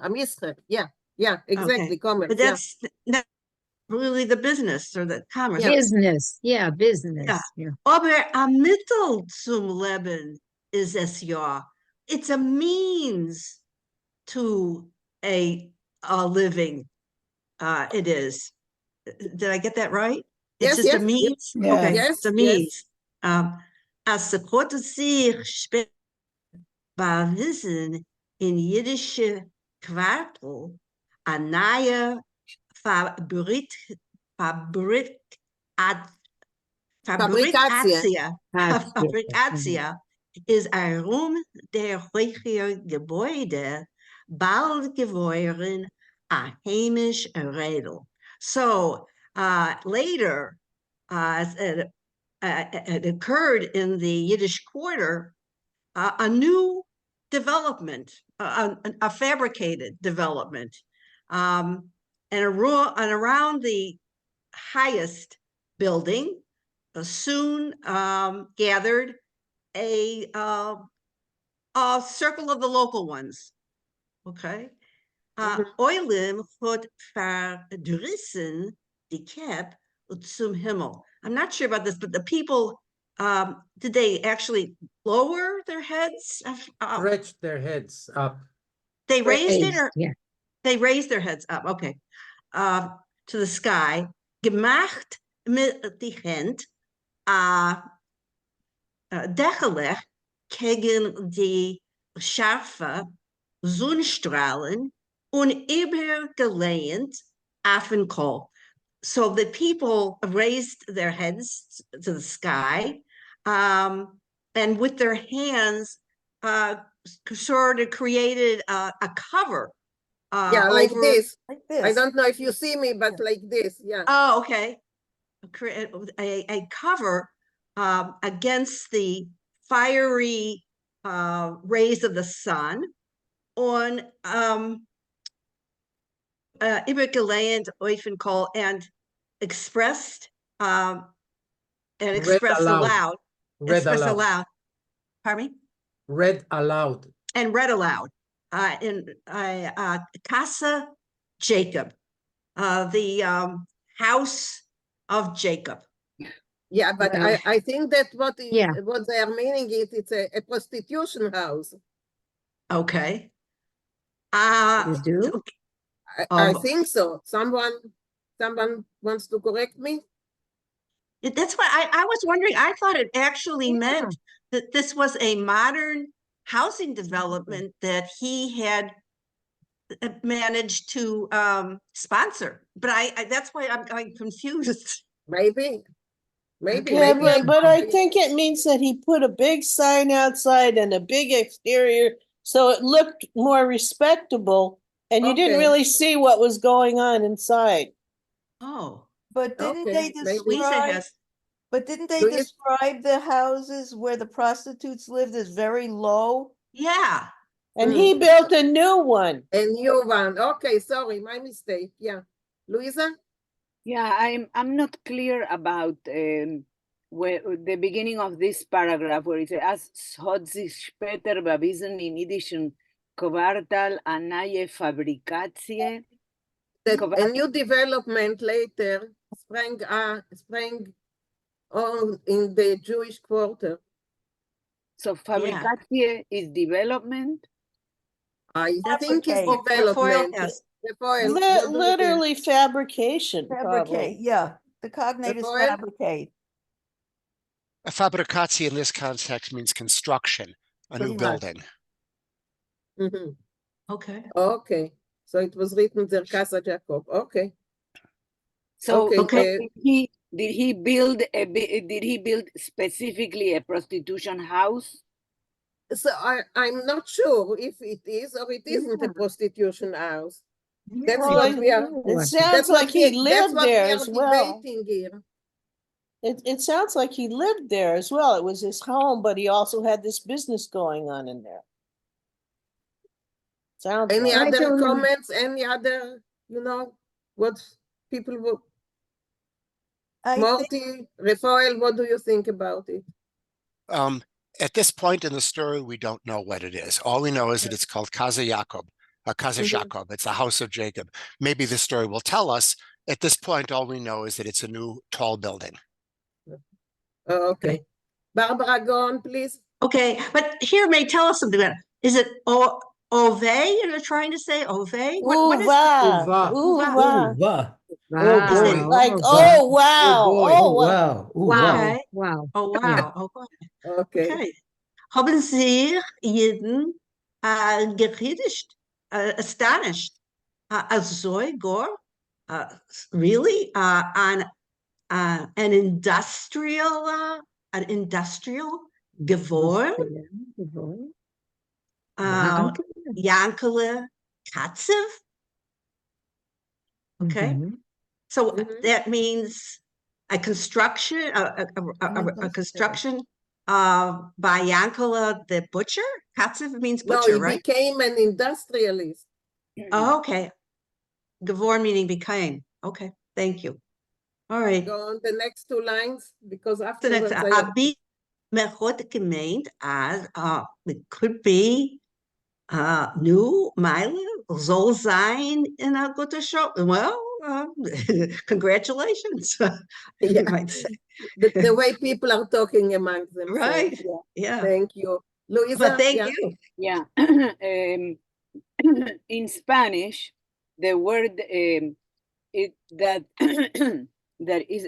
Yeah, exactly. Okay. Commerce. But that's not really the business or the commerce. Yeah. Business. Yeah. Aber a Mittel zum Leben is es ja. It's a means to a living. It is. Did I get that right? It's just a means? Yes. Okay, Yes, it's a means. As the Kote sich spät war Wissen in jiddische Quartel a neue Fabrikatia is a room der heutige Gebäude bald geworden a heimisch Redel. So later, it occurred in the Yiddish Quarter, a new development, a fabricated development, and around the highest building soon gathered a circle of the local ones. Okay. Oilim hat verdrissen die Kep zum Himmel. I'm not sure about this, but the people, did they actually lower their heads? Stretch their heads up. They raised it, or they raised their heads up. Okay. To the sky. Gemacht mit die Hand dechelig gegen die scharfe Sonnenstrahlen und übergelehnt Affenkohl. So the people raised their heads to the sky, and with their hands sort of created a cover. Like this. Like this. I don't know if you see me, but like this. Yeah. Oh, okay. A cover against the fiery rays of the sun on übergelehnt Vinkl and expressed aloud. Pardon me? Read aloud. And read aloud in Casa Jacob, the house of Jacob. Yeah, but Well, I think that what yeah. they are meaning is it's a prostitution house. Okay. You do? I think so. Someone wants to correct me? That's why I was wondering. I thought it actually meant that this was a modern housing development that he had managed to sponsor. But I that's why I'm confused. Maybe. Maybe. Okay. Yeah, Maybe but I think it means that he put a big sign outside and a big exterior, so it looked more respectable, and you didn't Okay. really see what was going on inside. Oh, But didn't Okay, they maybe. Louisa describe, has. but didn't they Louisa? describe the houses where the prostitutes lived as very low? Yeah. And he built a new one. A new one. Okay, sorry, my mistake. Yeah. Louisa? Yeah, I'm not clear about where the beginning of this paragraph where it says, "As hat sich später bewiesen in Yiddischen Quartal a neue Fabrikatie." That a new development later sprang on in the Jewish quarter. So Fabrikatie is development? I think it's Fabricate. development. Rafael has. Rafael, what do you think? Literally fabrication, Fabricate, probably. yeah. The cognate is Rafael? fabricate. A fabricatie in this context means construction, a new building. Mhm. Okay. Okay. So it was written there Casa Jacob. Okay. So Okay. did he build specifically a prostitution house? So I'm not sure if it is or it isn't a prostitution house. That's Well, what we are. it sounds like he lived there as well. Debating here. It sounds like he lived there as well. It was his home, but he also had this business going on in there. Sounds Any like. other comments? Any other, what people would. Marty, Rafael, what do you think about it? At this point in the story, we don't know what it is. All we know is that it's called Casa Jacob, Casa Jacob. It's the house of Jacob. Maybe the story will tell us. At this point, all we know is that it's a new tall building. Okay. Barbara, go on, please. Okay, but here may tell us something about it. Is it Ove you're trying to say? Ove? What is Uva. Uva. Wow. Oh boy. Like, oh wow. Oh boy. Oh Wow. Wow. Okay. Wow. Oh wow. Okay. Okay. Haben Sie jeden geredet, astonished, so gore, really, on an industrial Gevor, Yankele Katsev. Okay, so that means a construction, a construction by Yankele the butcher. Katsev means butcher, No, he right? became an industrialist. Oh, okay. Gevor meaning became. Okay, thank you. All right. Go on the next two lines because The afterwards next, Abi mechot gemeint as it could be new Mile soll sein in a gute show. Well, congratulations. You might say. the way people are talking among themselves. Right. Yeah. Yeah. Thank you. Luisa, But thank you. Yeah. In Spanish, the word that is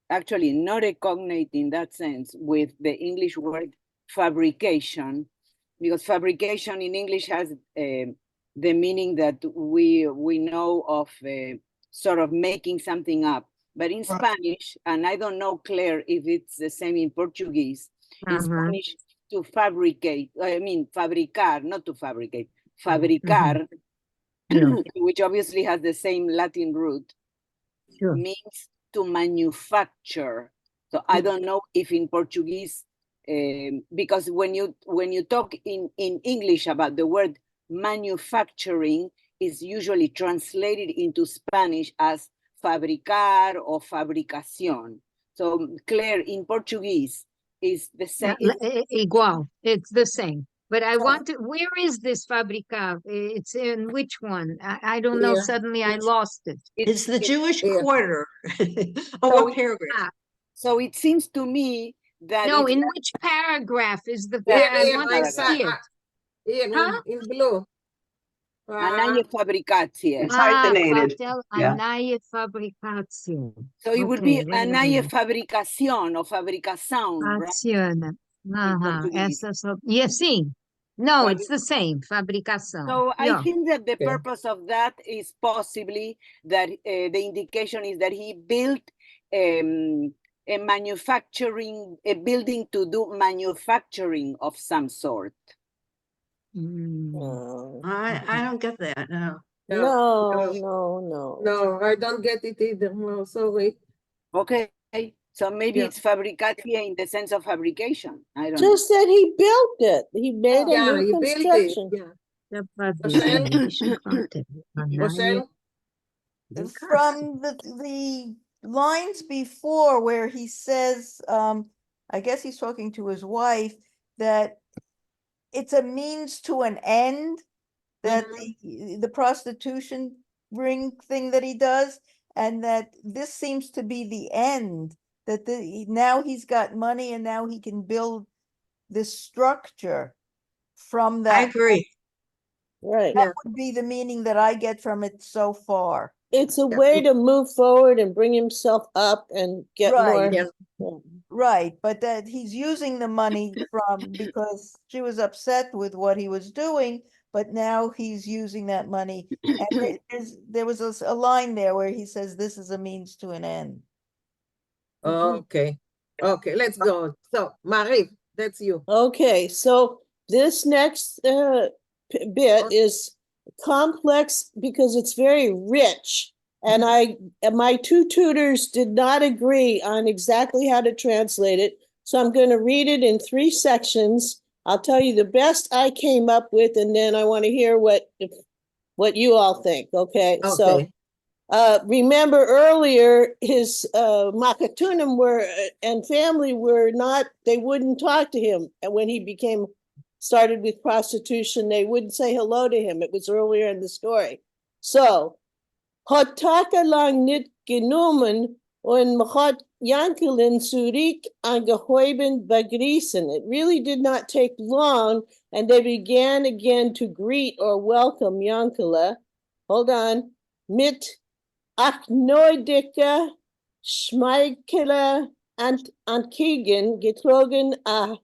actually not a cognate in that sense with the English word fabrication, because fabrication in English has the meaning that we know of sort of making something up. But in Spanish, and I don't know, Claire, if it's the same in Portuguese, in Spanish, to fabricate, I mean, fabricar, not to fabricate, fabricar, which obviously has the same Latin root, means to manufacture. So I don't know if in Portuguese, because when you talk in English about the word manufacturing, is usually translated into Spanish as fabricar or fabricación. So Claire, in Portuguese, is the same. Igual, it's the same. But I want to, where is this fabricar? It's in which one? I don't know, suddenly I lost it. It's the Jewish quarter. So paragraph. So it seems to me that No, it's in not which paragraph is the Yeah, I this want to paragraph. see it. Here Huh? in blue. Anaje fabricație. It's hyphenated. Cartel Yeah. Anaje Fabricație. So it would be anaje fabricación or fabricación, right? Fabricazione. Portuguese. Yes, sim. No, it's the same. Fabricação. So I Yeah. think that the Okay. purpose of that is possibly that the indication is that he built a manufacturing, a building to do manufacturing of some sort. I don't get that. No. No, I don't get it either. No, sorry. Okay, so maybe Yeah. it's fabricatia in the sense of fabrication. I don't Just that he built it. He made a Yeah, new he built it. construction. Yeah. Rochelle? From the lines before where he says, I guess he's talking to his wife, that it's a means to an end, that the prostitution ring thing that he does, and that this seems to be the end, that now he's got money and now he can build this structure from that. I agree. Right. That would be the meaning that I get from it so far. It's a way to move forward and bring himself up and get Right. more. Right, but that he's using the money from, because she was upset with what he was doing, but now he's using that money. And there was a line there where he says, this is a means to an end. Okay. Okay, let's go. So, Marie, that's you. Okay, so this next bit is complex because it's very rich. And my two tutors did not agree on exactly how to translate it. So I'm going to read it in 3 sections. I'll tell you the best I came up with, and then I want to hear what you all think. Okay. So remember earlier, his Makatunim and family they wouldn't talk to him. And when he started with prostitution, they wouldn't say hello to him. It was earlier in the story. So, Hotaka lang nit genommen und machat Yankelin Surik angeheuben begrüßen. It really did not take long, and they began again to greet or welcome Yankele. Hold on. Mit Achnoidika Schmeichele and Keegan getrogen a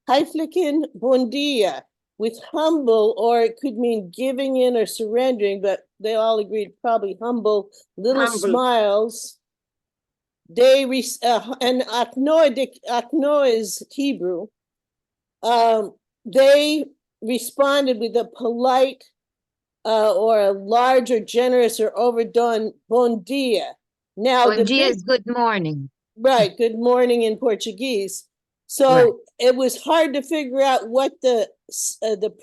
Heiflichen Bondia. With humble, or it could mean giving in or surrendering, but they all agreed probably humble, little smiles. They and Akno is Hebrew. They responded with a polite or a large or generous or overdone bon dia. Now bon dia is good morning. Right, good morning in Portuguese. So it was hard to figure out what the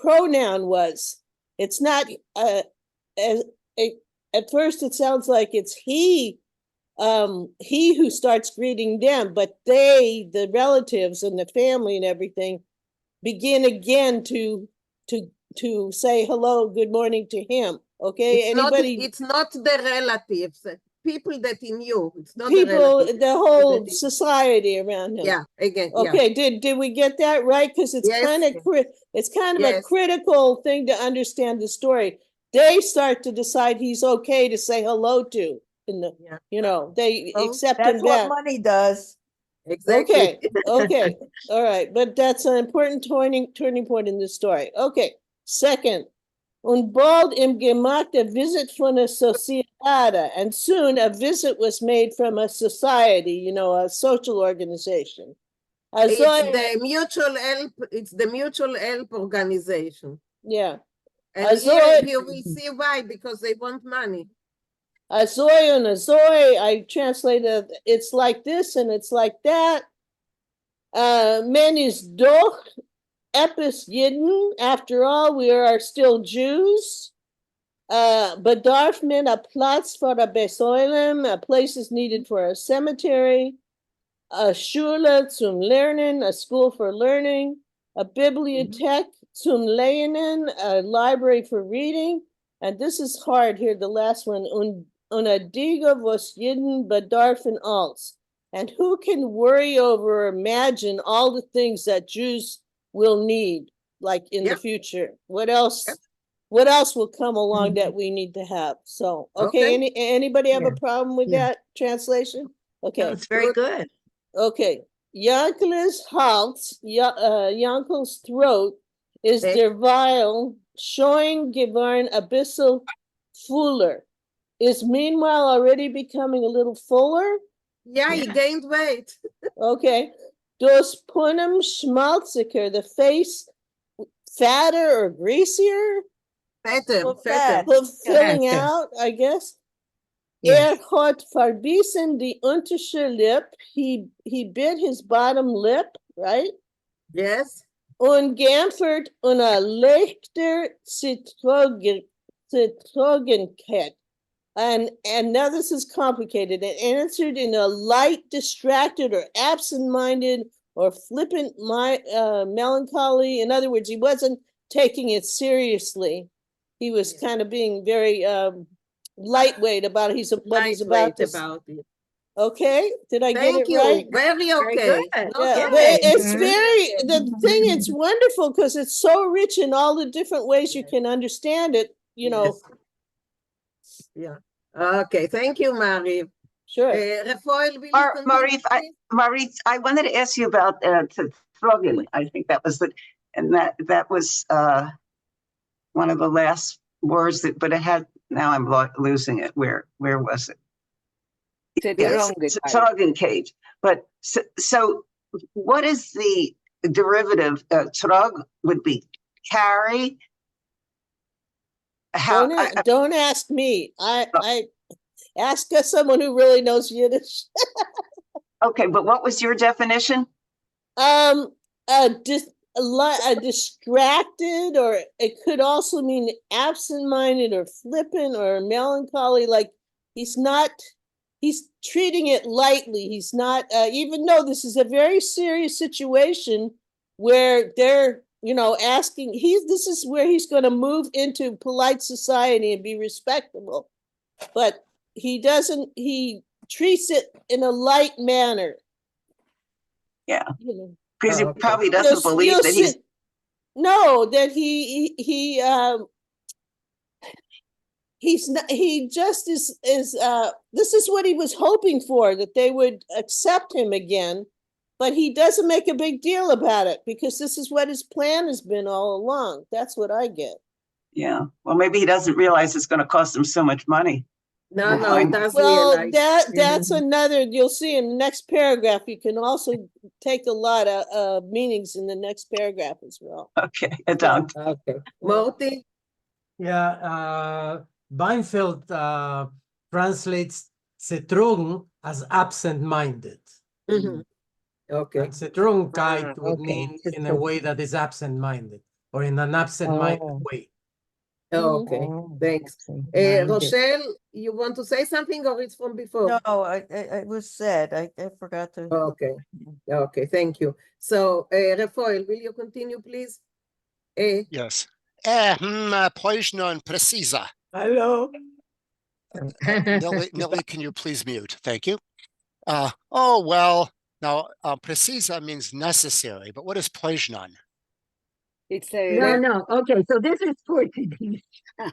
pronoun was. It's not at first it sounds like it's he who starts greeting them, but they, the relatives and the family and everything, begin again to say hello, good morning to him. Okay, It's not the relatives. People that he knew. It's not the whole society around him. Yeah, again. Okay, did we get that right? Because it's kind of a critical thing to understand the story. They start to decide he's okay to say hello to, they accept him back. That's what money does. Exactly. Okay, all right, but that's an important turning point in the story. Okay, second. Und bald im gemacht a visit von a sociedade, and soon a visit was made from a society, a social organization. It's the mutual help organization. Yeah. And here we see why, because they want money. Azoy and Azoy, I translated it's like this and it's like that. Men is doch. Epis Yidden, after all, we are still Jews. Bedarf men a Platz for a Besoilem, a place is needed for a cemetery. A Schule zum Lernen, a school for learning. A Bibliothek zum Lernen, a library for reading. And this is hard here, the last one. Una Diga was Yidden bedarfen als. And who can worry over or imagine all the things that Jews will need, like in the future? What else? What else will come along that we need to have? So, okay, anybody have a problem with that translation? Okay. That's very good. Okay. Yankel's Hals, Yankel's throat is der Weil showing Gevarn abyssal fuller. Is meanwhile already becoming a little fuller? Yeah, he gained weight. Okay. Dos punim schmalziger, the face fatter or greasier? Fatter. Filling out, I guess. Yes. Hat verbissen die untersche lip. He bit his bottom lip, right? Yes. Und Gamford und a leichter Zitrogenkeit. And now this is complicated. It answered in a light, distracted, or absent-minded, or flippant melancholy. In other words, he wasn't taking it seriously. He was kind of being very lightweight about what he's about to. Okay, did I get it right? Very okay. Yeah, but it's very, the thing, it's wonderful because it's so rich in all the different ways you can understand it, you know. Yeah. Okay, thank you, Marie. Sure. Maurice, I wanted to ask you about Trogen. I think that was that was one of the last words but it had, now I'm losing it. Where was it? Trogen cage. But so what is the derivative? Trog would be carry. Don't ask me. I ask someone who really knows Yiddish. Okay, but what was your definition? Distracted, or it could also mean absent-minded or flippant or melancholy. Like he's treating it lightly. He's not, even though this is a very serious situation where they're, asking, this is where he's going to move into polite society and be respectable. But he treats it in a light manner. Yeah. Because he probably doesn't believe that he's. No, that he just is this is what he was hoping for, that they would accept him again, but he doesn't make a big deal about it because this is what his plan has been all along. That's what I get. Yeah. Well, maybe he doesn't realize it's going to cost him so much money. No, it does. Well, that's another, you'll see in the next paragraph, you can also take a lot of meanings in the next paragraph as well. Okay, Adam. Okay. Morty? Yeah, Vinkl translates Zetrogen as absent-minded. Mm-hmm. Okay. And Zetrogenkeit would mean in a way that is absent-minded, or in an absent-minded way. Okay, thanks. Rochelle, you want to say something, or it's from before? No, it was said. I forgot to. Okay, thank you. So, Rafael, will you continue, please? Yes. Poison precisa. Hello. Nilly, can you please mute? Thank you. Well, now precisa means necessary, but what is poison? It's no. Okay, so this is Portuguese,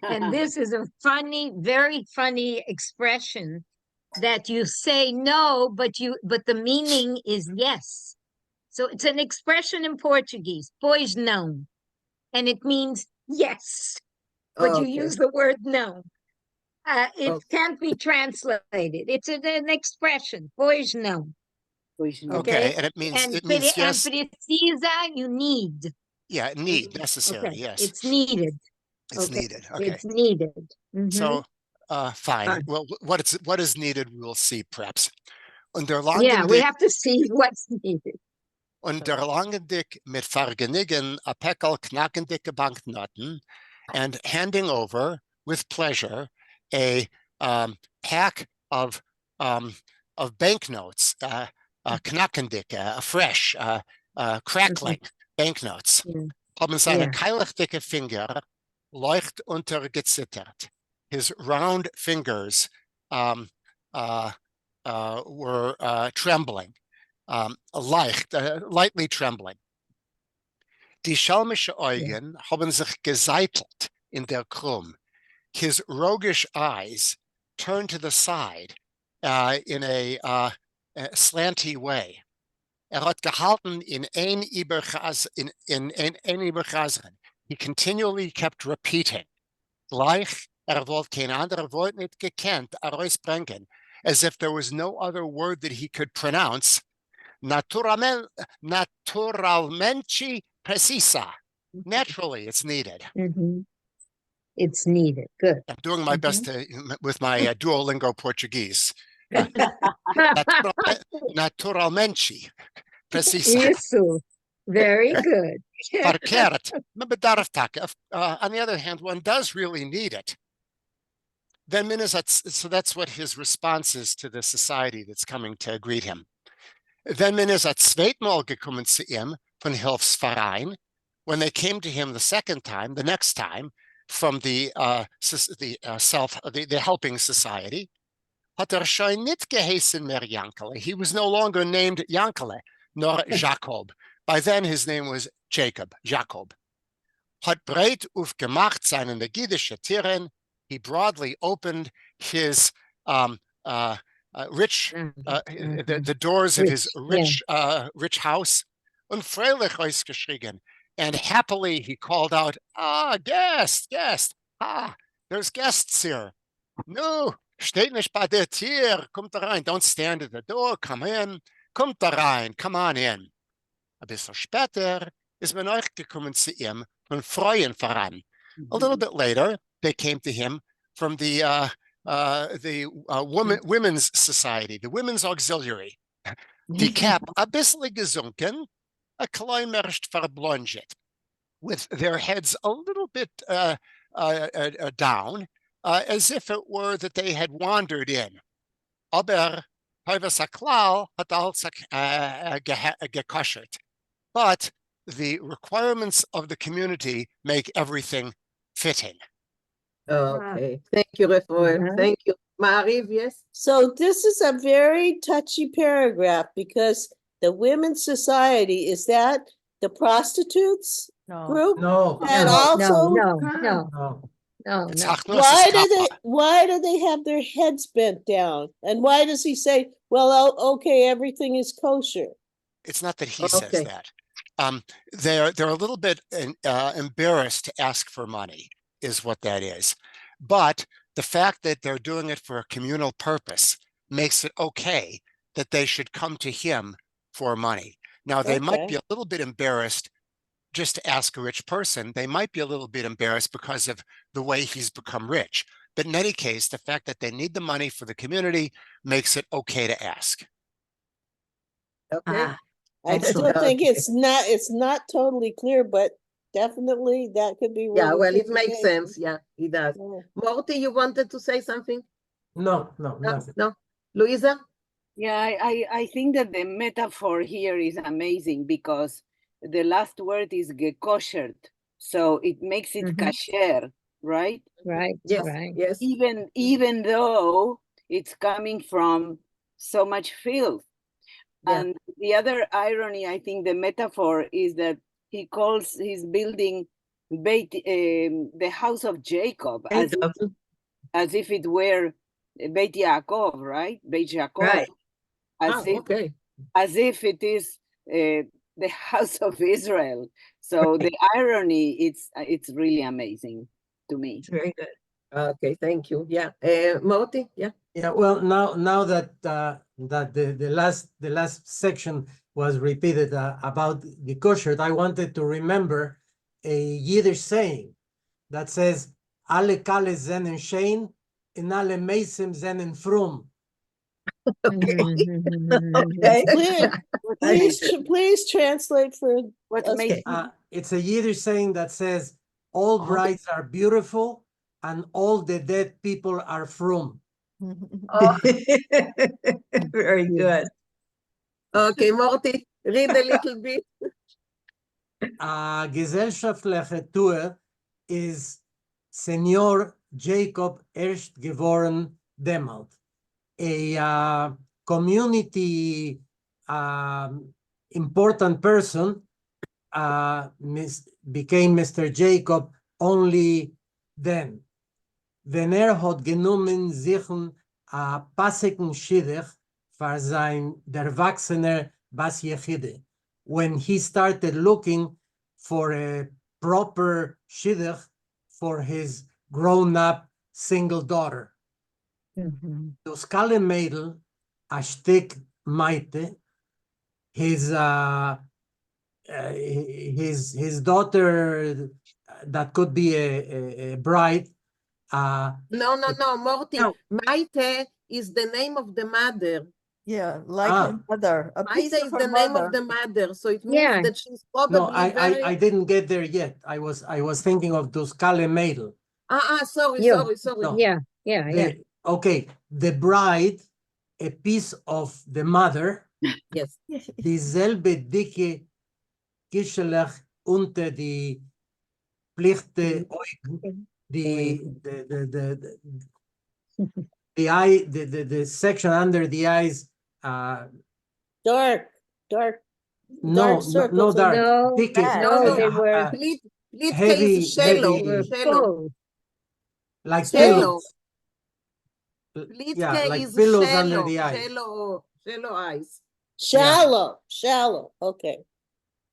and this is a funny, very funny expression that you say no, but the meaning is yes. So it's an expression in Portuguese, pois não, and it means yes, but you use the word no. It can't be translated. It's an expression, pois não. Okay, and it means yes. And precisa, you need. Yeah, necessary, yes. It's needed. It's needed, okay. It's needed. Mm-hmm. So, fine. Well, what is needed, we'll see, perhaps. Yeah, we have to see what's needed. Under Langendick mit Vergnügen a Peckel knackendicke Banknoten, and handing over, with pleasure, a pack of banknotes, knackendicke, fresh, crackling. Banknotes. Haben seine keilig dicke Finger leicht untergezittert. His round fingers were trembling, lightly trembling. Die schelmische Augen haben sich geseitelt in der Krumm. His roguish eyes turned to the side in a slanty way. Hat gehalten in ein Überchasern. He continually kept repeating, gleich wollte kein anderer Wort nicht gekannt herausbringen, as if there was no other word that he could pronounce. Naturalmente precisa. Naturally, it's needed. It's needed. Good. I'm doing my best with my Duolingo Portuguese. Naturalmente precisa. Isso. Very good. Verkehrt. On the other hand, one does really need it. Then so that's what his response is to the society that's coming to greet him. Then zweitmal gekommen zu ihm von Hilfsverein. When they came to him the second time, the next time, from the helping society, hat schon nicht geheißen mehr Yankele. He was no longer named Yankele, nor Jacob. By then his name was Jacob, Jacob. Hat breit aufgemacht seine jiddische Tieren. He broadly opened his the doors of his rich house. Und freilich ausgeschrien. And happily he called out, guest. There's guests here. No, steht nicht bei der Tür. Kommt da rein. Don't stand at the door. Come in. Kommt da rein. Come on in. Ein bisschen später ist man euch gekommen zu ihm von Freuen voran. A little bit later, they came to him from the Women's Society, the Women's Auxiliary. Die Cap a bisschen gesunken, a klein mercht verblonget, with their heads a little bit down, as if it were that they had wandered in. Aber Saklal hat als gekoschert. But the requirements of the community make everything fitting. Okay, thank you, Refoel. Thank you. Mariv, yes? So this is a very touchy paragraph because the Women's Society, is that the prostitutes group? No. And also, why do they have their heads bent down? And why does he say, well, okay, everything is kosher? It's not that he says that. They're a little bit embarrassed to ask for money, is what that is. But the fact that they're doing it for a communal purpose makes it okay that they should come to him for money. Now, they might be a little bit embarrassed just to ask a rich person. They might be a little bit embarrassed because of the way he's become rich. But in any case, the fact that they need the money for the community makes it okay to ask. Okay. I still think it's not totally clear, but definitely that could be. Yeah, well, it makes sense. Yeah, it does. Morty, you wanted to say something? No. Luisa? Yeah, I think that the metaphor here is amazing because the last word is gekoshered, so it makes it kasher, right? Right. Yes. Right. Yes. Even though it's coming from so much filth. Yeah. And the other irony, I think the metaphor is that he calls his building the house of Jacob, as if it were Beit Yaakov, right? Beit Yaakov. Right. As if it is the house of Israel. So the irony, it's really amazing to me. It's very good. Okay, thank you. Yeah, Morty. Yeah. Yeah. Well, now that the last section was repeated about the kosher, I wanted to remember a Yiddish saying that says "Alle Kale zenen shein, in alle Meisim zenen frum." Okay. Please translate for what makes. It's a Yiddish saying that says all brides are beautiful and all the dead people are frum. Very good. Okay, Morty, read a little bit. Gesellschaftliche Tour is Senior Jacob Erstgeboren Demalt. A community important person became Mr. Jacob only then. Wenn hat genommen sich a passigen Schiddich für sein derwachsener Bas Yechide. When he started looking for a proper Shidduch for his grown-up single daughter. Dus Kalle Mädel, a Stück Meite, his daughter that could be a bride. No, Morty. No. Maite is the name of the mother. Yeah, like her mother. A piece Maite of is her the name mother. of the mother, so it means that she's probably No, I didn't get there yet. I was thinking of Dus Kalle Mädel. Sorry. No. Yeah. Okay, the bride, a piece of the mother. Yes. Dieselbe dicke Kischelach unter die Plichte Augen, the eye, the section under the eyes. Dark No, circles. no dark. No, Dicke, no, they were heavy, shallow. Like Shallow. pillows. Plitke Yeah, like is pillows shallow, under the eyes. Shallow eyes. Shallow. Okay.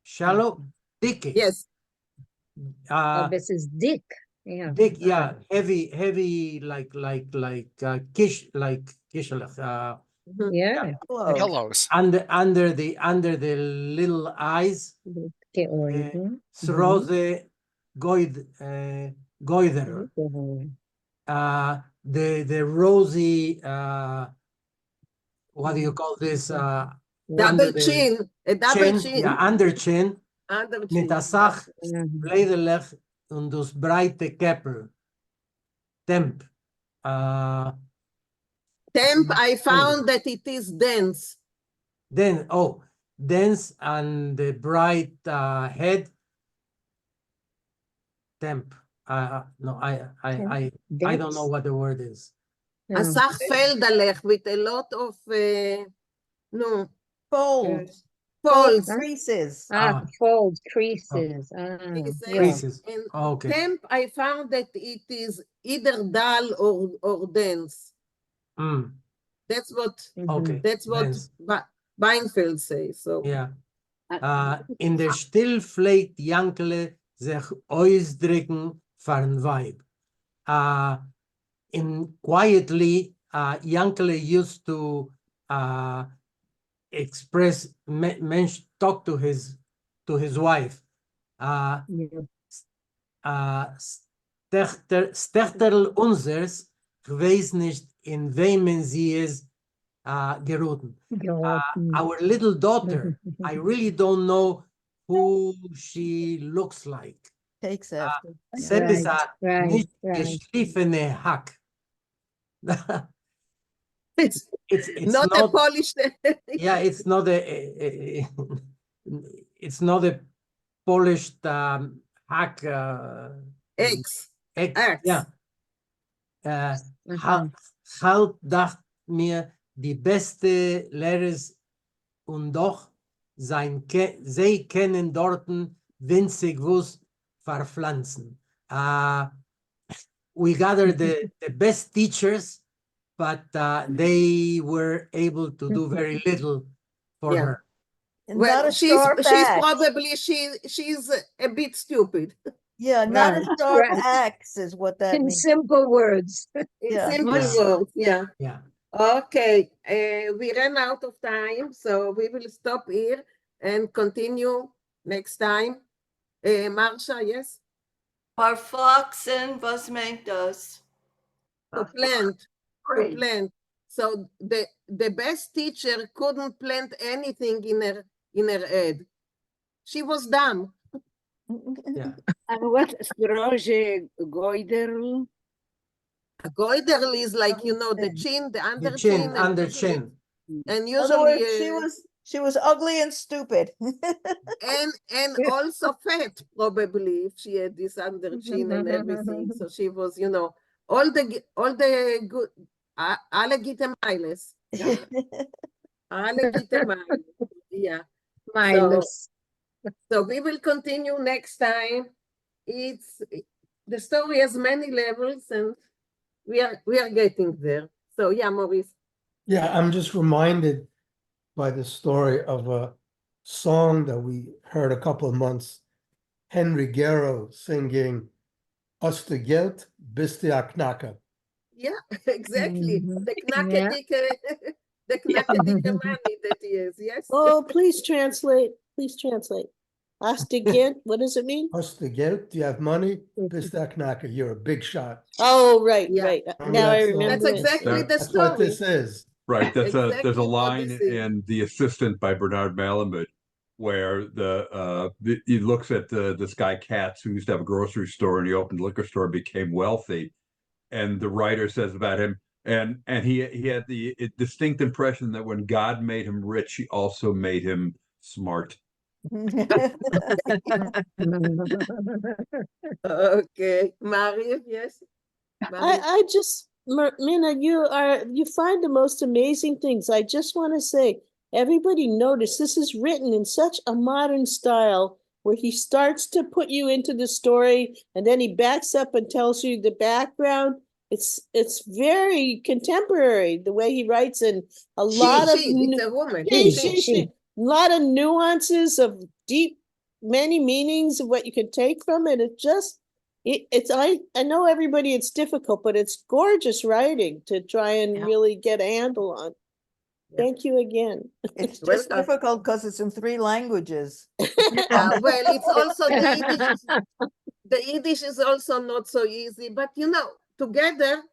Shallow, dicke. Yes. This is Dick. Yeah. Dick, yeah, heavy, like kishelach. Yeah. Pillows. Under the little eyes. Srose goider. The rosy, what do you call this? Double chin. A double chin. Yeah, under chin. Under Mit chin. a Sach lederlich und dus breite Keppel. Temp. Temp, I found that it is dense. Then, dense and the bright head. Temp. No, I don't know what the word is. A Sach feldalech with a lot of folds. Folds. Creases. Folds, creases. Creases. And Okay. temp, I found that it is either dull or dense. That's what dense. Vinkl says. So yeah. In der Still pflegt Jankele sich ausdrücken von Weib. In quietly, Jankele used to express, talk to his wife. Stechterl unsers, weiß nicht, in wem sie ist geraten. Our little daughter, I really don't know who she looks like. Takes after. Nicht geschliffene Hack. It's not a polished. Yeah, it's not a polished hack. X. Yeah. Halt dacht mir, die beste Lehrers und doch sie kennen dorten winzig was verpflanzen. We gathered the best teachers, but they were able to do very little for her. Well, she's probably she's a bit stupid. Yeah, not a sharp axe is what that means. In simple words. Simple words, yeah. Yeah. Okay, we ran out of time, so we will stop here and continue next time. Marsha, yes? Verflachsen, was meint das? To plant. To plant. So the best teacher couldn't plant anything in her head. She was dumb. Yeah. And what Stroje Goiderl? A goiderl is like, the chin, the under chin. Under chin. And In other words, usually she was ugly and stupid. and also fat, probably, if she had this under chin and everything. So she was, all the good, alle gite Meiles. Yeah. Mindless. So we will continue next time. The story has many levels, and we are getting there. So yeah, Maurice. Yeah, I'm just reminded by the story of a song that we heard a couple of months, Henry Guerrero singing "Us de Geld, bis de Aknaka." Yeah, exactly. The Yeah. knackadicke money that he is, yes. Oh, please translate. Please translate. Astigent, what does it mean? Us de Geld, do you have money? Bis de Aknaka, you're a big shot. Oh, right, Yeah. right. Remember Now that I song? remember That's it. exactly the That's what story. this is. Right. There's a Exactly what line this is. in The Assistant by Bernard Malamud where he looks at this guy Katz who used to have a grocery store and he opened a liquor store and became wealthy. And the writer says about him, and he had the distinct impression that when God made him rich, he also made him smart. Okay, Mario, yes. I just, Mina, you find the most amazing things. I just want to say, everybody notice this is written in such a modern style where he starts to put you into the story and then he backs up and tells you the background. It's very contemporary the way he writes, and a lot of it's a woman. a lot of nuances of deep, many meanings of what you can take from it. It just I know everybody it's difficult, but it's gorgeous writing to try and really get a handle on. Thank you again. It's just difficult because it's in 3 languages. Well, it's also the Yiddish. The Yiddish is also not so easy, but together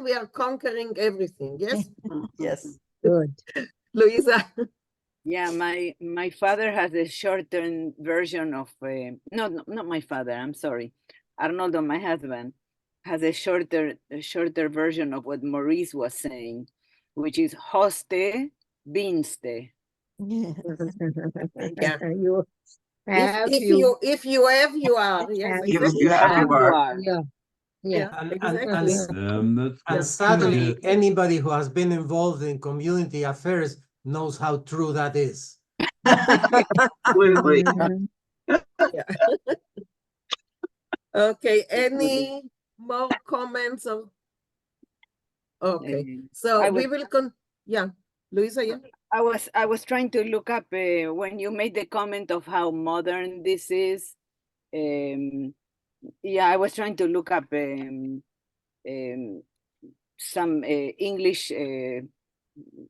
we are conquering everything. Yes. Yes. Good. Luisa. Yeah, my father has a shortened version of no, not my father. I'm sorry, Arnoldo, my husband, has a shorter version of what Maurice was saying, which is hoste binste. Yeah. If you have, you are. Yes, If you have, you are. Yeah. And sadly, anybody who has been involved in community affairs knows how true that is. Okay, any more comments? Okay, so we will Luisa, yeah. I was trying to look up when you made the comment of how modern this is. I was trying to look up some English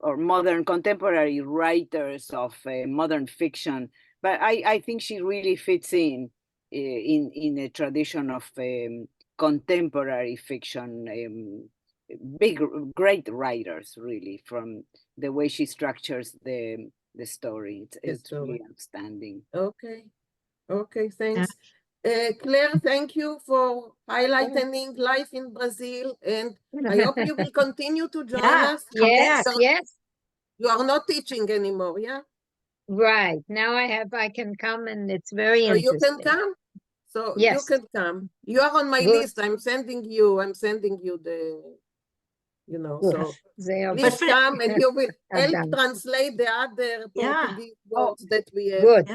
or modern contemporary writers of modern fiction, but I think she really fits in a tradition of contemporary fiction. Great writers, really, from the way she structures the story. It's really outstanding. Okay, thanks. Claire, thank you for highlighting life in Brazil, and I hope you will continue to join us. Yes. You are not teaching anymore, yeah? Right. Now I can come, and it's very interesting. You can come. So yes. You can come. You are on my list. I'm sending you the, so please come and you will help translate the other Portuguese words that we have. Good.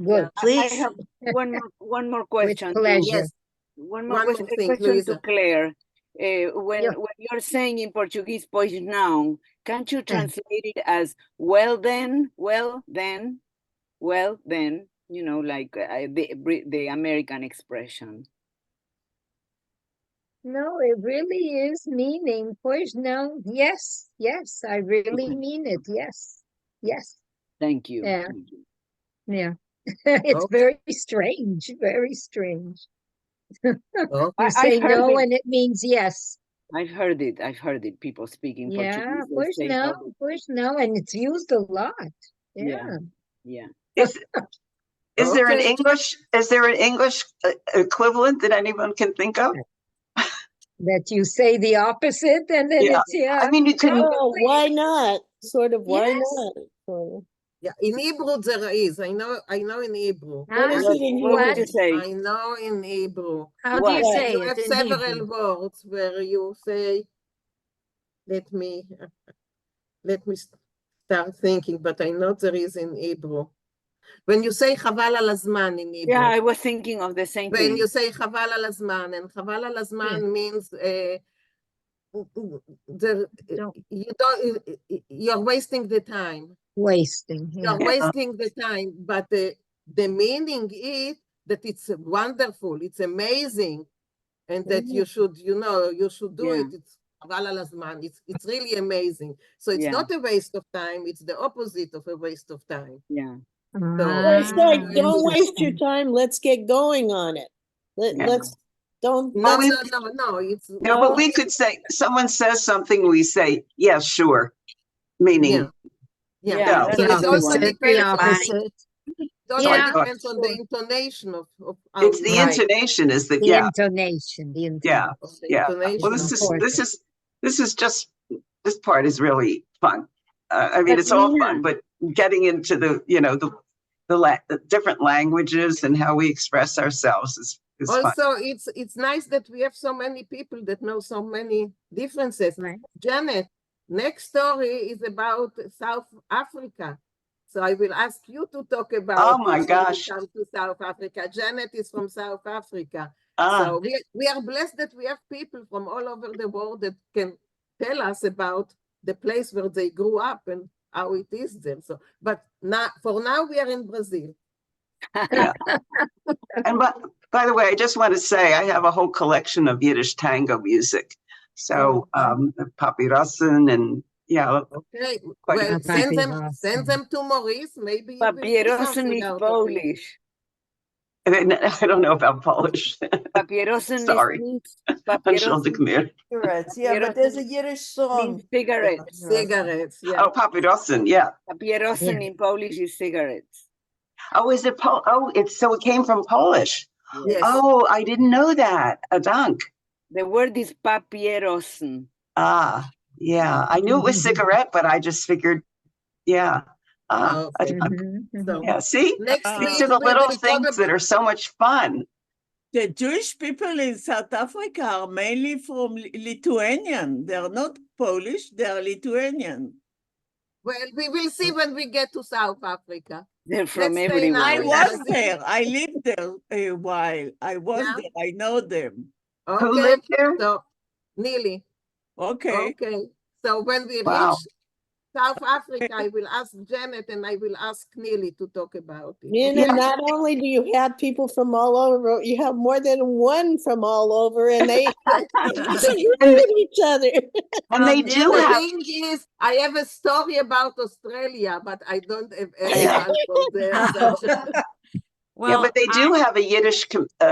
Good. Please. I have one more question. With pleasure. Yes. One more question to Claire. When you're saying in Portuguese, pois não, can't you translate it as well then, like the American expression? No, it really is meaning, pois não. Yes, I really mean it. Yes. Thank you. Yeah. It's very strange, very strange. You say no and it means yes. I've heard it. People speaking Portuguese. Pois não, and it's used a lot. Yeah. Is there an English equivalent that anyone can think of? That you say the opposite, and then it's I mean, you can. Why not? Sort of. Why not? Yeah, in Hebrew there is. I know in Hebrew. What is it in Hebrew? What would you say? I know in Hebrew. How do you say you it have in several Hebrew? words where you say, let me let me start thinking, but I know there is in Hebrew. When you say Chaval al Hazman in Hebrew. Yeah, I was thinking of the same thing. When you say Chaval al Hazman, and Chaval al Hazman means you're wasting the time. Wasting. You're wasting the time, but the meaning is that it's wonderful, it's amazing, and that you should, you should do it. It's it's really amazing. So it's not a waste of time, it's the opposite of a waste of time. Yeah. So it's like, don't waste your time. Let's get going on it. Let's don't. No, Well, no. It's no, but we could say, someone says something, we say, yeah, sure. Meaning, yeah. So it also depends on opposite. it also depends on the intonation of it's the intonation is the intonation. The intonation. Yeah. Well, this part is really fun. I mean, it's all fun, but getting into the the different languages and how we express ourselves is also fun. it's nice that we have so many people that know so many differences. Right. Janet, next story is about South Africa. So I will ask you to talk about my gosh. When we come to South Africa. Janet is from South Africa. So we are blessed that we have people from all over the world that can tell us about the place where they grew up and how it is there. So, but now, for now, we are in Brazil. Yeah. And by the way, I just want to say I have a whole collection of Yiddish tango music. So Papyrossen and okay. Well, send them to Maurice. Maybe Papyrossen is Polish. I don't know about Polish. Papyrossen Sorry. Yeah, but there's a Yiddish song. Cigarettes. Cigarettes, yeah. Oh, Papyrossen, yeah. Papyrossen in Polish is cigarettes. Oh, is it it came from Polish. Yes. Oh, I didn't know that. Dank. The word is Papyrossen. Yeah. I knew it was cigarette, but I just figured, yeah. So, yeah, see? These are the little things that are so much fun. The Jewish people in South Africa are mainly from Lithuanian. They're not Polish, they're Lithuanian. Well, we will see when we get to South Africa. They're from everywhere. I was there. I lived there a while. I was there. I know them. Okay. Who lived there? So, Neely. Okay. So when we reach South Africa, I will ask Janet and I will ask Neely to talk about it. Nina, not only do you have people from all over, you have more than one from all over, and they agree with each other. And they do have. The thing is, I have a story about Australia, but I don't have anyone from there. So. Well, but they do have a Yiddish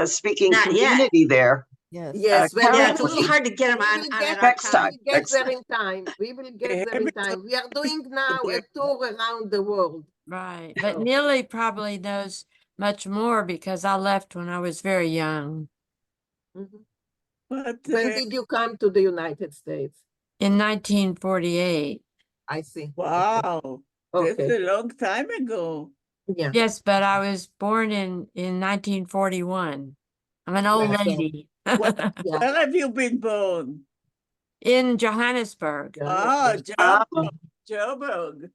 speaking community there. Yes, it's a little hard to get them on next time. We will get there in time. We will get there in time. We are doing now a tour around the world. Right. But Neely probably knows much more because I left when I was very young. When did you come to the United States? In 1948. I see. Wow. That's a long time ago. Yeah. Yes, but I was born in 1941. I'm an old lady. Where have you been born? In Johannesburg. Joburg.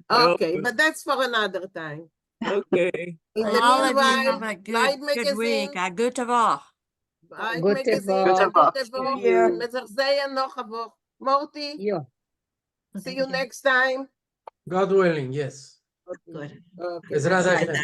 Okay, but that's for another time. Okay. In the All of you meanwhile, have a Light good week. Magazine. Gute Woche. Light Magazine. Gute Woche. Mezerzeya noch a Woche. Morty. Yeah. See you next time. God willing, yes. Good. Ezrat Hashem.